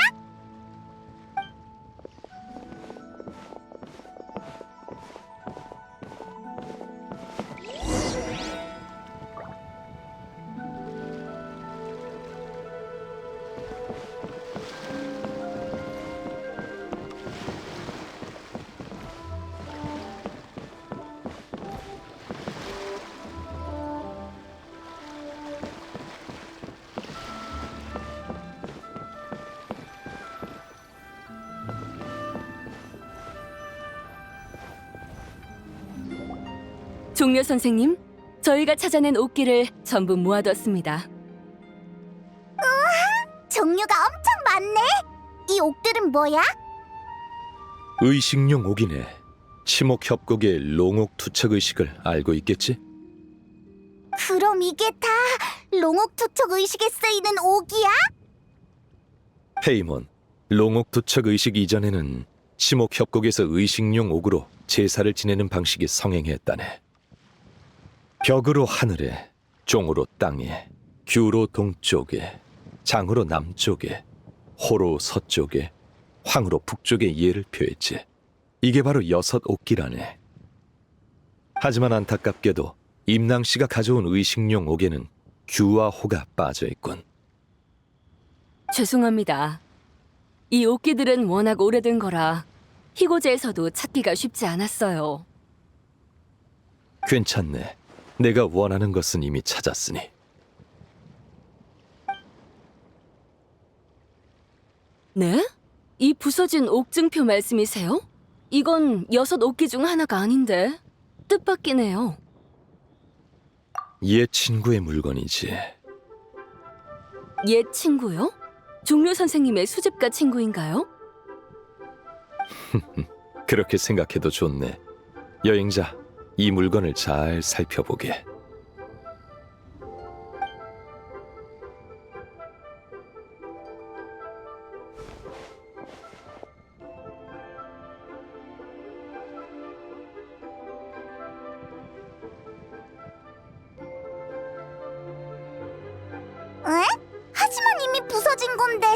종려 선생님, 저희가 찾아낸 옥기를 전부 모아뒀습니다.
종류가 엄청 많네. 이 옥들은 뭐야?
의식용 옥이네. 치목협곡의 롱옥 투척 의식을 알고 있겠지?
그럼 이게 다 롱옥 투척 의식에 쓰이는 옥이야?
페이몬, 롱옥 투척 의식 이전에는 치목협곡에서 의식용 옥으로 제사를 지내는 방식이 성행했다네. 벽으로 하늘에, 종으로 땅에, 규로 동쪽에, 장으로 남쪽에, 호로 서쪽에, 황으로 북쪽에 예를 표했지. 이게 바로 6 옥기라네. 하지만 안타깝게도 임낭씨가 가져온 의식용 옥에는 규와 호가 빠져있군.
죄송합니다. 이 옥기들은 워낙 오래된 거라 희고제에서도 찾기가 쉽지 않았어요.
괜찮네. 내가 원하는 것은 이미 찾았으니.
네? 이 부서진 옥증표 말씀이세요? 이건 6 옥기 중 하나가 아닌데 뜻밖이네요.
옛 친구의 물건이지.
옛 친구요? 종려 선생님의 수집가 친구인가요?
그렇게 생각해도 좋네. 여행자, 이 물건을 잘 살펴보게.
응? 하지만 이미 부서진 건데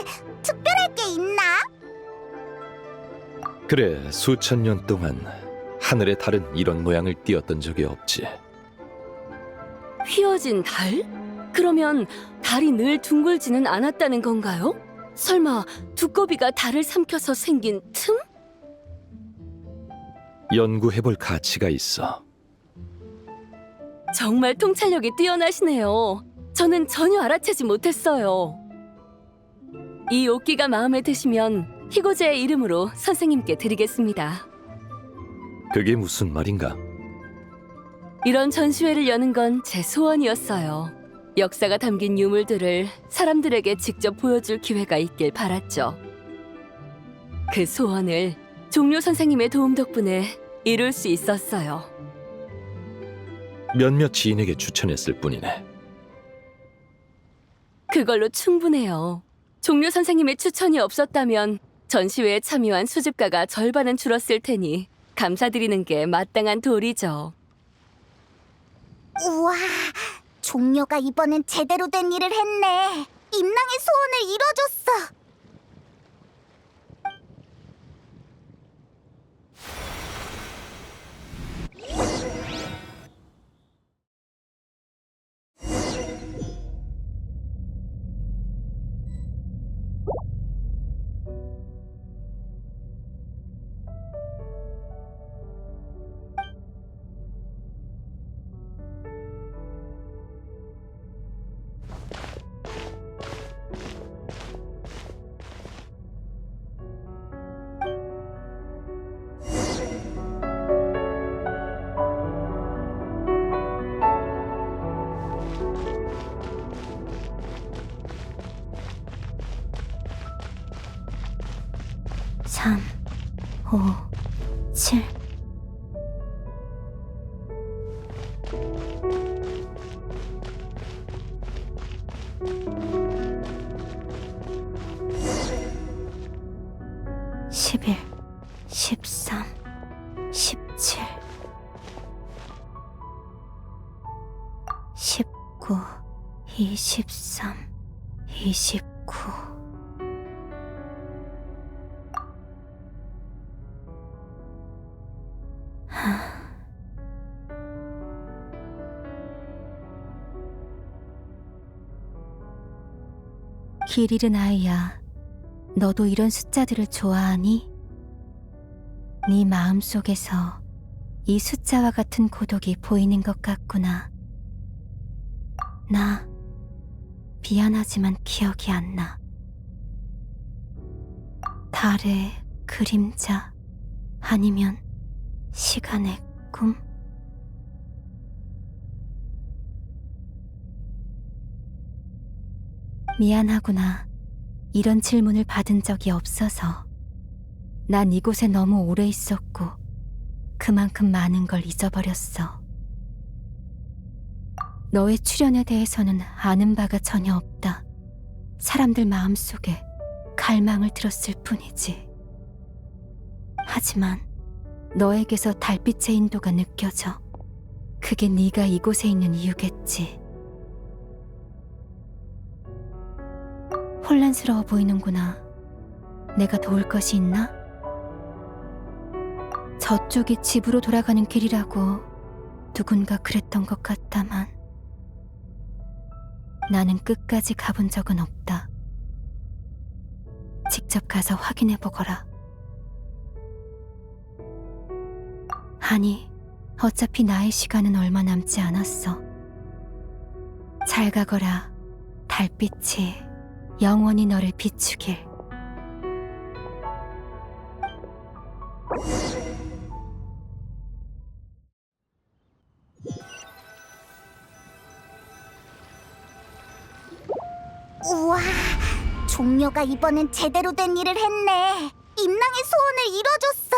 특별할 게 있나?
그래, 수천 년 동안 하늘의 달은 이런 모양을 띄었던 적이 없지.
휘어진 달? 그러면 달이 늘 둥글지는 않았다는 건가요? 설마 두꺼비가 달을 삼켜서 생긴 틈?
연구해볼 가치가 있어.
정말 통찰력이 뛰어나시네요. 저는 전혀 알아채지 못했어요. 이 옥기가 마음에 드시면 희고제의 이름으로 선생님께 드리겠습니다.
그게 무슨 말인가?
이런 전시회를 여는 건 제 소원이었어요. 역사가 담긴 유물들을 사람들에게 직접 보여줄 기회가 있길 바랐죠. 그 소원을 종려 선생님의 도움 덕분에 이룰 수 있었어요.
몇몇 지인에게 추천했을 뿐이네.
그걸로 충분해요. 종려 선생님의 추천이 없었다면 전시회에 참여한 수집가가 절반은 줄었을 테니 감사드리는 게 마땅한 도리죠.
우와, 종려가 이번엔 제대로 된 일을 했네. 임랑의 소원을 이뤄줬어. 삼, 오, 칠. 11, 13, 17, 19, 23, 29. 길 잃은 아이야, 너도 이런 숫자들을 좋아하니? 네 마음속에서 이 숫자와 같은 고독이 보이는 것 같구나. 나 미안하지만 기억이 안 나. 달의 그림자 아니면 시간의 꿈? 미안하구나. 이런 질문을 받은 적이 없어서. 난 이곳에 너무 오래 있었고 그만큼 많은 걸 잊어버렸어. 너의 출연에 대해서는 아는 바가 전혀 없다. 사람들 마음속에 갈망을 들었을 뿐이지. 하지만 너에게서 달빛의 인도가 느껴져. 그게 네가 이곳에 있는 이유겠지. 혼란스러워 보이는구나. 내가 도울 것이 있나? 저쪽이 집으로 돌아가는 길이라고 누군가 그랬던 것 같다만 나는 끝까지 가본 적은 없다. 직접 가서 확인해 보거라. 아니, 어차피 나의 시간은 얼마 남지 않았어. 잘 가거라. 달빛이 영원히 너를 비추길.
우와, 종려가 이번엔 제대로 된 일을 했네. 임랑의 소원을 이뤄줬어.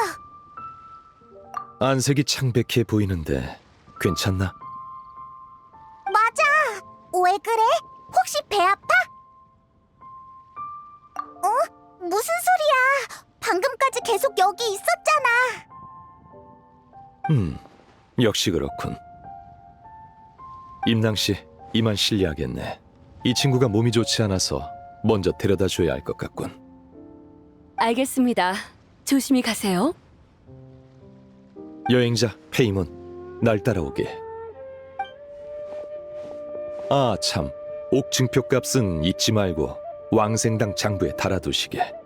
안색이 창백해 보이는데 괜찮나?
맞아. 왜 그래? 혹시 배 아파? 무슨 소리야? 방금까지 계속 여기 있었잖아.
역시 그렇군. 임낭씨, 이만 실례하겠네. 이 친구가 몸이 좋지 않아서 먼저 데려다 줘야 할 것 같군.
알겠습니다. 조심히 가세요.
여행자 페이몬, 날 따라오게. 아 참, 옥증표 값은 잊지 말고 왕생당 장부에 달아두시게.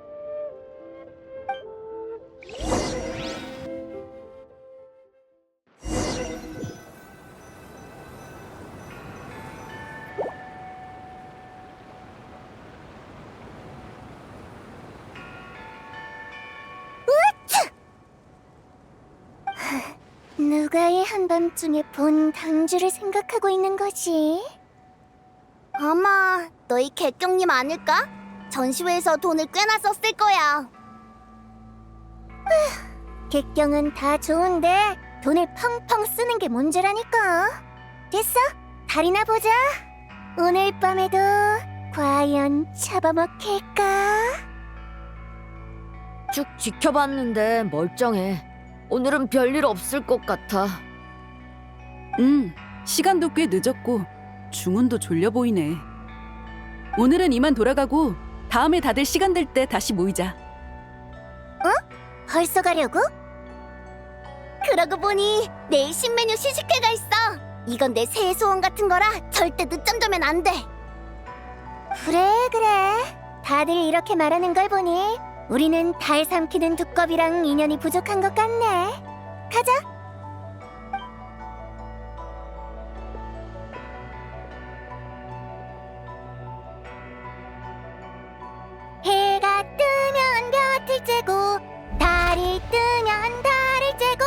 누가 이 한밤중에 본 당주를 생각하고 있는 거지? 아마 너희 객경님 아닐까? 전시회에서 돈을 꽤나 썼을 거야. 객경은 다 좋은데 돈을 펑펑 쓰는 게 문제라니까. 됐어, 달이나 보자. 오늘 밤에도 과연 잡아먹힐까?
쭉 지켜봤는데 멀쩡해. 오늘은 별일 없을 것 같아.
시간도 꽤 늦었고 중훈도 졸려 보이네. 오늘은 이만 돌아가고 다음에 다들 시간 될 때 다시 모이자.
벌써 가려고? 그러고 보니 내일 신메뉴 시식회가 있어. 이건 내 새해 소원 같은 거라 절대 늦잠 자면 안 돼. 그래. 다들 이렇게 말하는 걸 보니 우리는 달 삼키는 두꺼비랑 인연이 부족한 것 같네. 가자. 해가 뜨면 볕을 쬐고 달이 뜨면 달을 쬐고.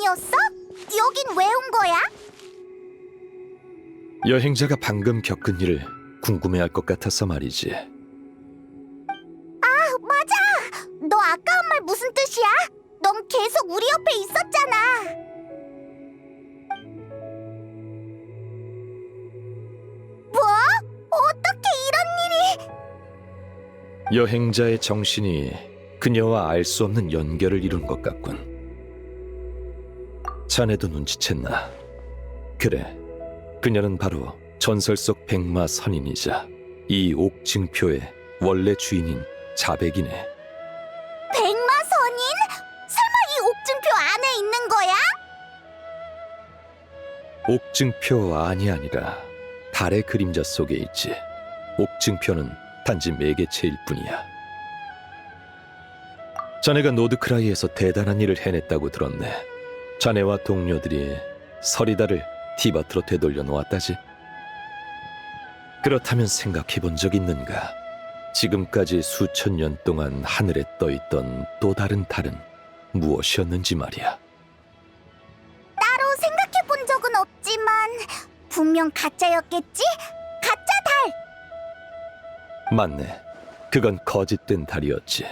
아니었어? 여긴 왜 온 거야?
여행자가 방금 겪은 일을 궁금해할 것 같아서 말이지.
맞아! 너 아까 한 말 무슨 뜻이야? 넌 계속 우리 옆에 있었잖아. 뭐? 어떻게 이런 일이?
여행자의 정신이 그녀와 알 수 없는 연결을 이룬 것 같군. 자네도 눈치챘나? 그래, 그녀는 바로 전설 속 백마 선인이자 이 옥증표의 원래 주인인 자백이네.
백마 선인? 설마 이 옥증표 안에 있는 거야?
옥증표 안이 아니라 달의 그림자 속에 있지. 옥증표는 단지 매개체일 뿐이야. 자네가 노드크라이에서 대단한 일을 해냈다고 들었네. 자네와 동료들이 서리다를 티바트로 되돌려 놓았다지. 그렇다면 생각해 본 적 있는가? 지금까지 수천 년 동안 하늘에 떠있던 또 다른 달은 무엇이었는지 말이야.
따로 생각해 본 적은 없지만 분명 가짜였겠지? 가짜 달!
맞네. 그건 거짓된 달이었지.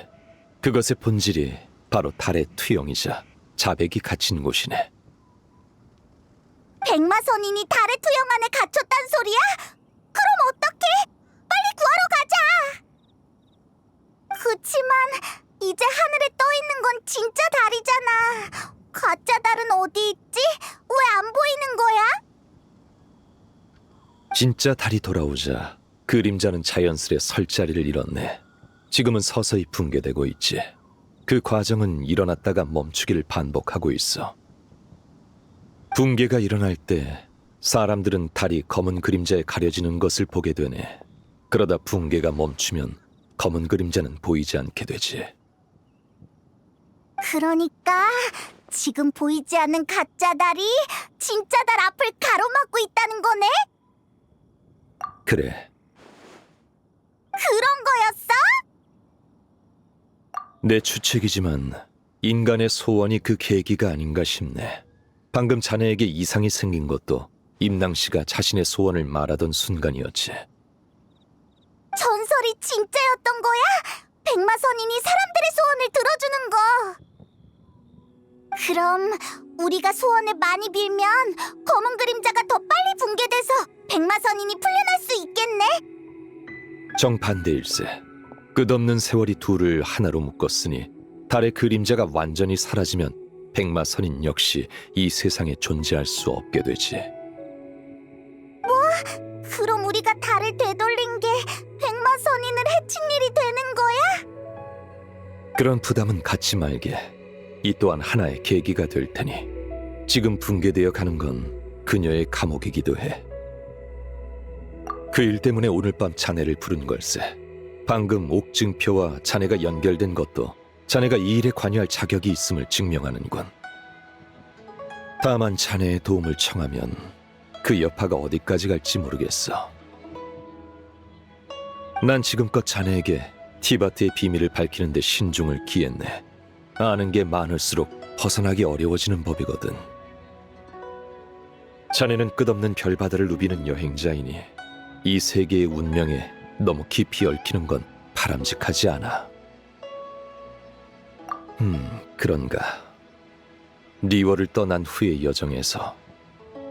그것의 본질이 바로 달의 투영이자 자백이 갇힌 곳이네.
백마 선인이 달의 투영 안에 갇혔단 소리야? 그럼 어떡해? 빨리 구하러 가자! 그치만 이제 하늘에 떠 있는 건 진짜 달이잖아. 가짜 달은 어디 있지? 왜 안 보이는 거야?
진짜 달이 돌아오자 그림자는 자연스레 설 자리를 잃었네. 지금은 서서히 붕괴되고 있지. 그 과정은 일어났다가 멈추기를 반복하고 있어. 붕괴가 일어날 때 사람들은 달이 검은 그림자에 가려지는 것을 보게 되네. 그러다 붕괴가 멈추면 검은 그림자는 보이지 않게 되지.
그러니까 지금 보이지 않는 가짜 달이 진짜 달 앞을 가로막고 있다는 거네?
그래,
그런 거였어?
내 추측이지만 인간의 소원이 그 계기가 아닌가 싶네. 방금 자네에게 이상이 생긴 것도 임낭씨가 자신의 소원을 말하던 순간이었지.
전설이 진짜였던 거야? 백마 선인이 사람들의 소원을 들어주는 거. 그럼 우리가 소원을 많이 빌면 검은 그림자가 더 빨리 붕괴돼서 백마 선인이 풀려날 수 있겠네?
정반대일세. 끝없는 세월이 둘을 하나로 묶었으니 달의 그림자가 완전히 사라지면 백마선인 역시 이 세상에 존재할 수 없게 되지.
그럼 우리가 달을 되돌린 게 백마 선인을 해친 일이 되는 거야?
그런 부담은 갖지 말게. 이 또한 하나의 계기가 될 테니. 지금 붕괴되어 가는 건 그녀의 감옥이기도 해. 그 일 때문에 오늘 밤 자네를 부른 걸세. 방금 옥증표와 자네가 연결된 것도 자네가 이 일에 관여할 자격이 있음을 증명하는군. 다만 자네의 도움을 청하면 그 여파가 어디까지 갈지 모르겠어. 난 지금껏 자네에게 티바트의 비밀을 밝히는 데 신중을 기했네. 아는 게 많을수록 벗어나기 어려워지는 법이거든. 자네는 끝없는 별바다를 누비는 여행자이니 이 세계의 운명에 너무 깊이 얽히는 건 바람직하지 않아. 그런가. 리월을 떠난 후의 여정에서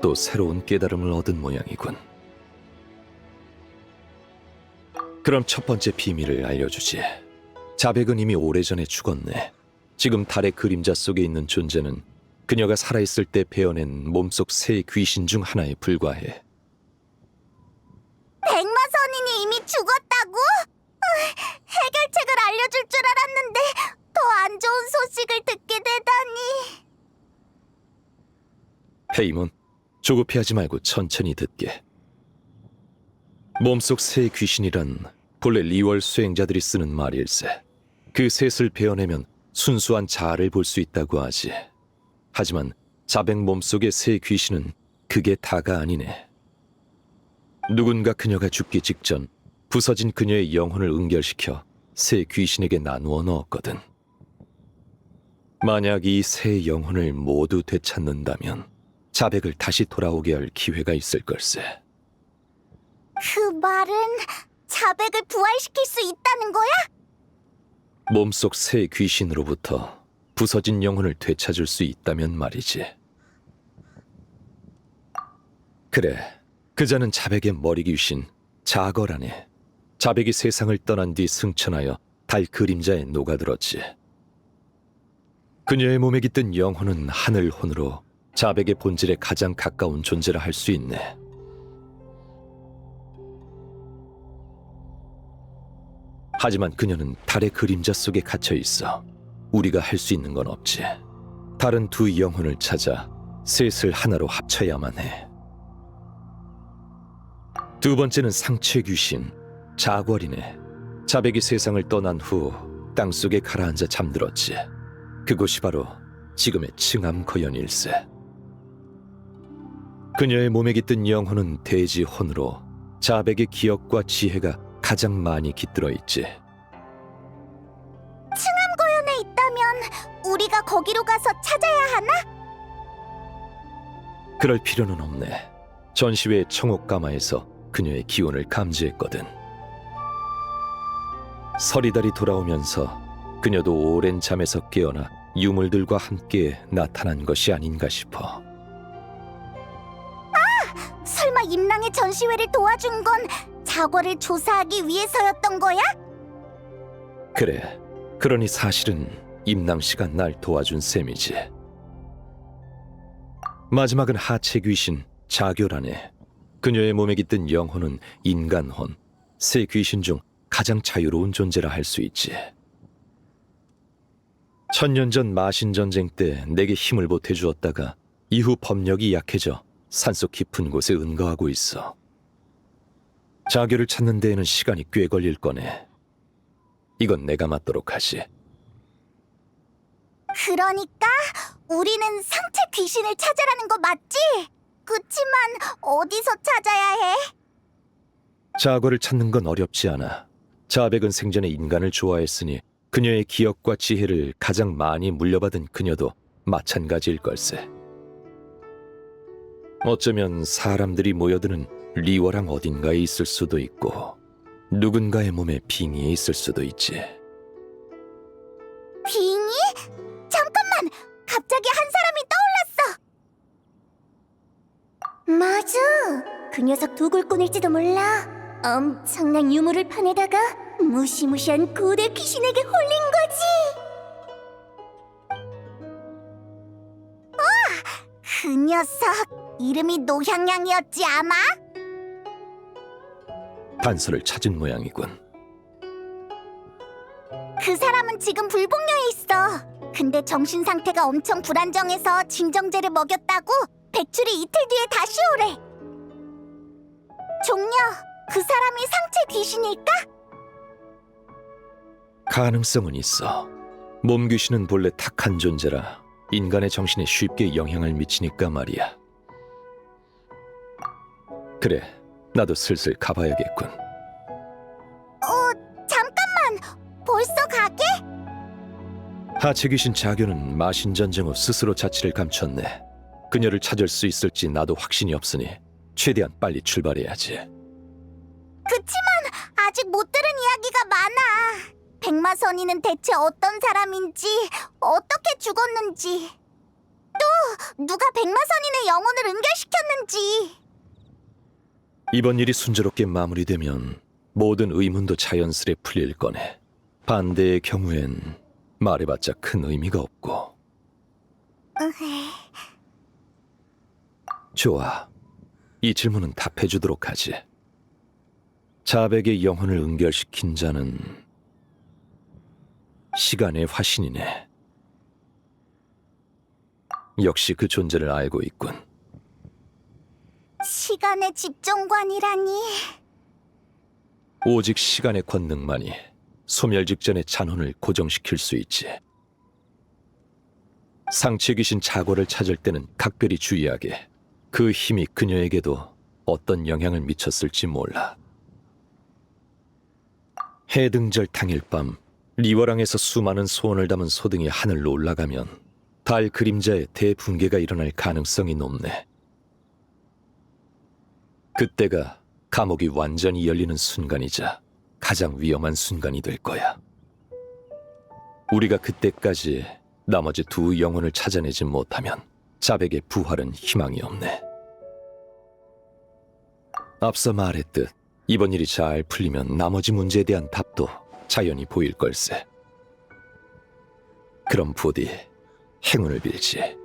또 새로운 깨달음을 얻은 모양이군. 그럼 첫 번째 비밀을 알려주지. 자백은 이미 오래전에 죽었네. 지금 달의 그림자 속에 있는 존재는 그녀가 살아있을 때 베어낸 몸속 새 귀신 중 하나에 불과해.
백마 선인이 이미 죽었다고? 해결책을 알려줄 줄 알았는데 더 안 좋은 소식을 듣게 되다니.
페이몬, 조급해하지 말고 천천히 듣게. 몸속 새 귀신이란 본래 리월 수행자들이 쓰는 말일세. 그 셋을 베어내면 순수한 자아를 볼 수 있다고 하지. 하지만 자백 몸속의 새 귀신은 그게 다가 아니네. 누군가 그녀가 죽기 직전 부서진 그녀의 영혼을 응결시켜 새 귀신에게 나누어 넣었거든. 만약 이 세 영혼을 모두 되찾는다면 자백을 다시 돌아오게 할 기회가 있을 걸세.
그 말은 자백을 부활시킬 수 있다는 거야?
몸속 새 귀신으로부터 부서진 영혼을 되찾을 수 있다면 말이지. 그래, 그자는 자백의 머리 귀신 자거라네. 자백이 세상을 떠난 뒤 승천하여 달 그림자에 녹아들었지. 그녀의 몸에 깃든 영혼은 하늘혼으로 자백의 본질에 가장 가까운 존재라 할 수 있네. 하지만 그녀는 달의 그림자 속에 갇혀 있어. 우리가 할 수 있는 건 없지. 다른 두 영혼을 찾아 셋을 하나로 합쳐야만 해. 두 번째는 상체 귀신 자궐이네. 자백이 세상을 떠난 후 땅속에 가라앉아 잠들었지. 그곳이 바로 지금의 칭암거연일세. 그녀의 몸에 깃든 영혼은 대지혼으로 자백의 기억과 지혜가 가장 많이 깃들어 있지.
층암고연에 있다면 우리가 거기로 가서 찾아야 하나?
그럴 필요는 없네. 전시회 청옥가마에서 그녀의 기운을 감지했거든. 서리달이 돌아오면서 그녀도 오랜 잠에서 깨어나 유물들과 함께 나타난 것이 아닌가 싶어.
설마 임랑의 전시회를 도와준 건 자궐을 조사하기 위해서였던 거야?
그래, 그러니 사실은 임낭씨가 날 도와준 셈이지. 마지막은 하체 귀신 자교라네. 그녀의 몸에 깃든 영혼은 인간혼, 세 귀신 중 가장 자유로운 존재라 할 수 있지. 1000년 전 마신전쟁 때 내게 힘을 보태주었다가 이후 법력이 약해져 산속 깊은 곳에 은거하고 있어. 자교를 찾는 데에는 시간이 꽤 걸릴 거네. 이건 내가 맡도록 하지.
그러니까 우리는 상체 귀신을 찾아라는 거 맞지? 그치만 어디서 찾아야 해?
자거를 찾는 건 어렵지 않아. 자백은 생전에 인간을 좋아했으니 그녀의 기억과 지혜를 가장 많이 물려받은 그녀도 마찬가지일 걸세. 어쩌면 사람들이 모여드는 리워랑 어딘가에 있을 수도 있고 누군가의 몸에 빙의에 있을 수도 있지.
빙의? 잠깐만! 갑자기 한 사람이 떠올랐어! 맞아! 그 녀석 도굴꾼일지도 몰라. 엄청난 유물을 파내다가 무시무시한 고대 귀신에게 홀린 거지! 그 녀석 이름이 노향양이었지 아마?
단서를 찾은 모양이군.
그 사람은 지금 불복녀에 있어. 근데 정신 상태가 엄청 불안정해서 진정제를 먹였다고 백출이 이틀 뒤에 다시 오래. 종려, 그 사람이 상체 귀신일까?
가능성은 있어. 몸 귀신은 본래 탁한 존재라 인간의 정신에 쉽게 영향을 미치니까 말이야. 그래, 나도 슬슬 가봐야겠군.
잠깐만! 벌써 가게?
하체 귀신 자교는 마신전쟁 후 스스로 자취를 감췄네. 그녀를 찾을 수 있을지 나도 확신이 없으니 최대한 빨리 출발해야지.
그치만 아직 못 들은 이야기가 많아. 백마선이는 대체 어떤 사람인지, 어떻게 죽었는지, 또 누가 백마선인의 영혼을 은결시켰는지.
이번 일이 순조롭게 마무리되면 모든 의문도 자연스레 풀릴 거네. 반대의 경우엔 말해봤자 큰 의미가 없고. 좋아, 이 질문은 답해주도록 하지. 자백의 영혼을 은결시킨 자는 시간의 화신이네. 역시 그 존재를 알고 있군.
시간의 집정관이라니.
오직 시간의 권능만이 소멸 직전의 잔혼을 고정시킬 수 있지. 상체 귀신 자고를 찾을 때는 각별히 주의하게. 그 힘이 그녀에게도 어떤 영향을 미쳤을지 몰라. 해등절 당일 밤 리워랑에서 수많은 소원을 담은 소등이 하늘로 올라가면 달 그림자에 대붕괴가 일어날 가능성이 높네. 그때가 감옥이 완전히 열리는 순간이자 가장 위험한 순간이 될 거야. 우리가 그때까지 나머지 두 영혼을 찾아내지 못하면 자백의 부활은 희망이 없네. 앞서 말했듯 이번 일이 잘 풀리면 나머지 문제에 대한 답도 자연히 보일 걸세. 그럼 부디 행운을 빌지.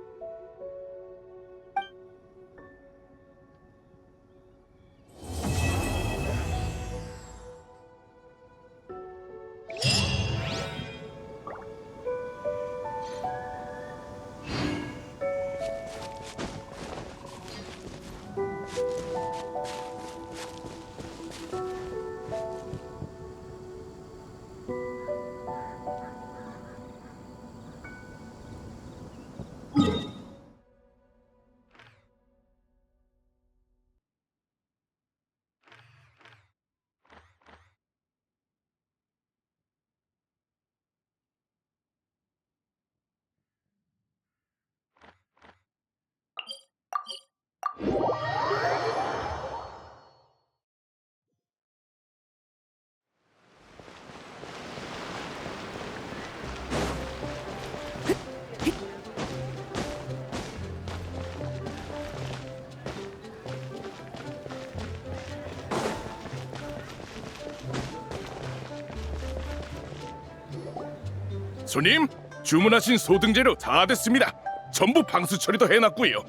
손님, 주문하신 소등재료 다 됐습니다. 전부 방수 처리도 해놨고요.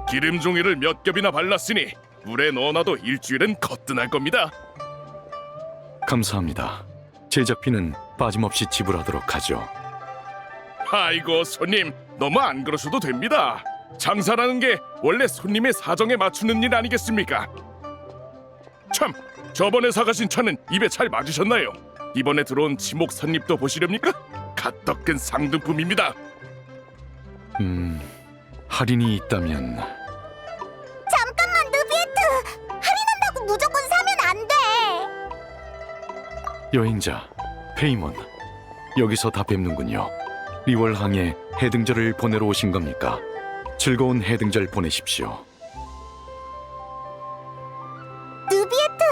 기름 종이를 몇 겹이나 발랐으니 물에 넣어놔도 일주일은 거뜬할 겁니다.
감사합니다. 제작비는 빠짐없이 지불하도록 하죠.
아이고 손님, 너무 안 그러셔도 됩니다. 장사라는 게 원래 손님의 사정에 맞추는 일 아니겠습니까? 참, 저번에 사가신 차는 입에 잘 맞으셨나요? 이번에 들어온 지목 산립도 보시렵니까? 갓떡 끈 상등품입니다.
할인이 있다면...
잠깐만, 느비에트! 할인한다고 무조건 사면 안 돼!
여행자, 페이몬, 여기서 다 뵙는군요. 리월항에 해등절을 보내러 오신 겁니까? 즐거운 해등절 보내십시오.
느비에트!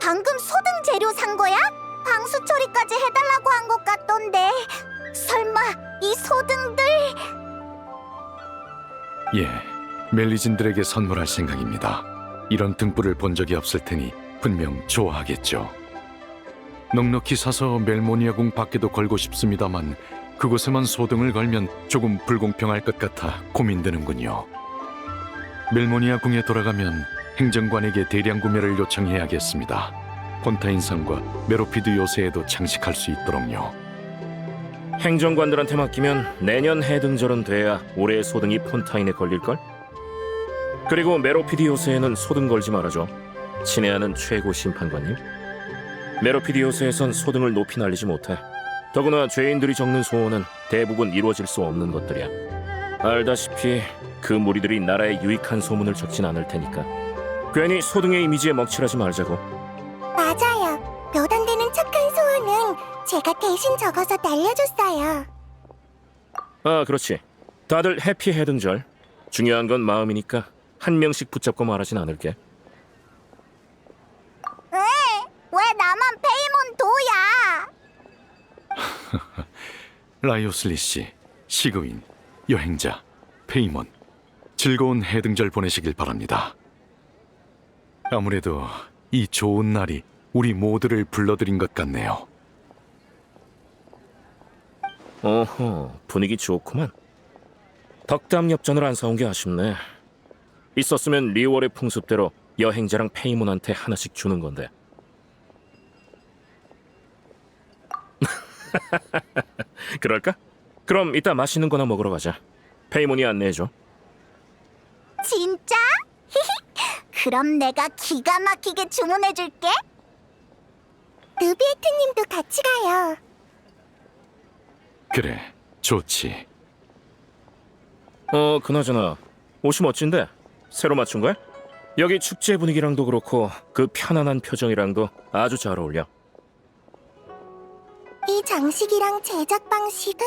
방금 소등 재료 산 거야? 방수 처리까지 해달라고 한 것 같던데 설마 이 소등들...
예, 멜리진들에게 선물할 생각입니다. 이런 등불을 본 적이 없을 테니 분명 좋아하겠죠. 넉넉히 사서 멜모니아궁 밖에도 걸고 싶습니다만 그곳에만 소등을 걸면 조금 불공평할 것 같아 고민되는군요. 멜모니아궁에 돌아가면 행정관에게 대량 구매를 요청해야겠습니다. 폰타인성과 메로피드 요새에도 장식할 수 있도록요.
행정관들한테 맡기면 내년 해등절은 돼야 올해의 소등이 폰타인에 걸릴걸? 그리고 메로피디 요새에는 소등 걸지 말아줘. 친애하는 최고 심판관님. 메로피디 요새에선 소등을 높이 날리지 못해. 더구나 죄인들이 적는 소원은 대부분 이루어질 수 없는 것들이야. 알다시피 그 무리들이 나라에 유익한 소문을 적진 않을 테니까 괜히 소등의 이미지에 먹칠하지 말자고.
맞아요. 몇 안 되는 착한 소원은 제가 대신 적어서 날려줬어요.
아, 그렇지. 다들 해피 해등절. 중요한 건 마음이니까 한 명씩 붙잡고 말하진 않을게.
왜 나만 페이몬 도야?
라이오슬리 씨, 시그윈, 여행자, 페이몬, 즐거운 해등절 보내시길 바랍니다. 아무래도 이 좋은 날이 우리 모두를 불러들인 것 같네요.
어허, 분위기 좋구만. 덕담 엽전을 안 사온 게 아쉽네. 있었으면 리월의 풍습대로 여행자랑 페이몬한테 하나씩 주는 건데. 그럴까? 그럼 이따 맛있는 거나 먹으러 가자. 페이몬이 안내해줘.
진짜? 그럼 내가 기가 막히게 주문해줄게. 느비에트님도 같이 가요.
그래, 좋지.
그나저나 옷이 멋진데? 새로 맞춘 거야? 여기 축제 분위기랑도 그렇고 그 편안한 표정이랑도 아주 잘 어울려.
이 장식이랑 제작 방식은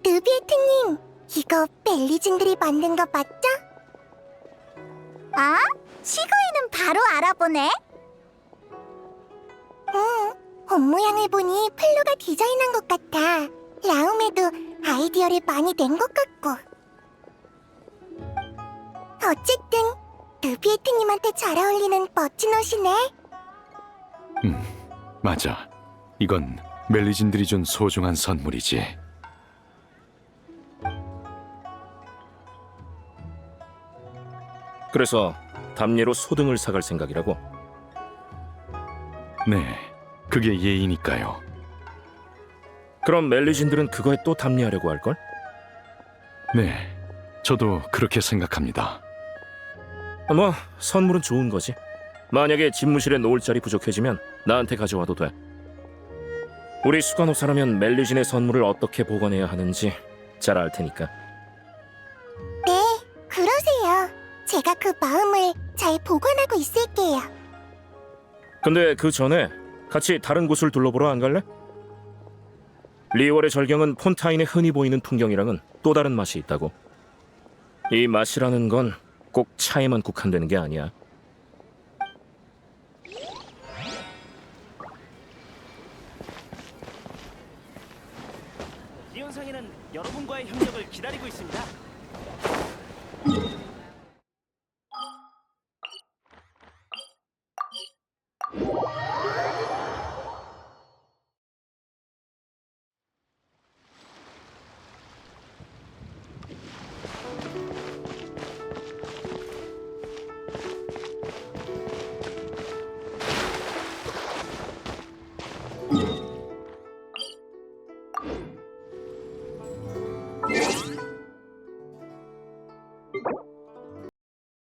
느비에트님, 이거 멜리진들이 만든 거 맞죠? 아? 시그이는 바로 알아보네. 옷 모양을 보니 플루가 디자인한 것 같아. 라움에도 아이디어를 많이 낸 것 같고. 어쨌든 느비에트님한테 잘 어울리는 멋진 옷이네.
맞아. 이건 멜리진들이 준 소중한 선물이지.
그래서 답례로 소등을 사갈 생각이라고?
네, 그게 예의니까요.
그럼 멜리진들은 그거에 또 답례하려고 할걸?
네, 저도 그렇게 생각합니다.
뭐 선물은 좋은 거지. 만약에 집무실에 놓을 자리 부족해지면 나한테 가져와도 돼. 우리 수간호사라면 멜리진의 선물을 어떻게 보관해야 하는지 잘 알 테니까.
네, 그러세요. 제가 그 마음을 잘 보관하고 있을게요.
근데 그 전에 같이 다른 곳을 둘러보러 안 갈래? 리월의 절경은 폰타인에 흔히 보이는 풍경이랑은 또 다른 맛이 있다고. 이 맛이라는 건 꼭 차에만 국한되는 게 아니야.
이현상에는 여러분과의 협력을 기다리고 있습니다.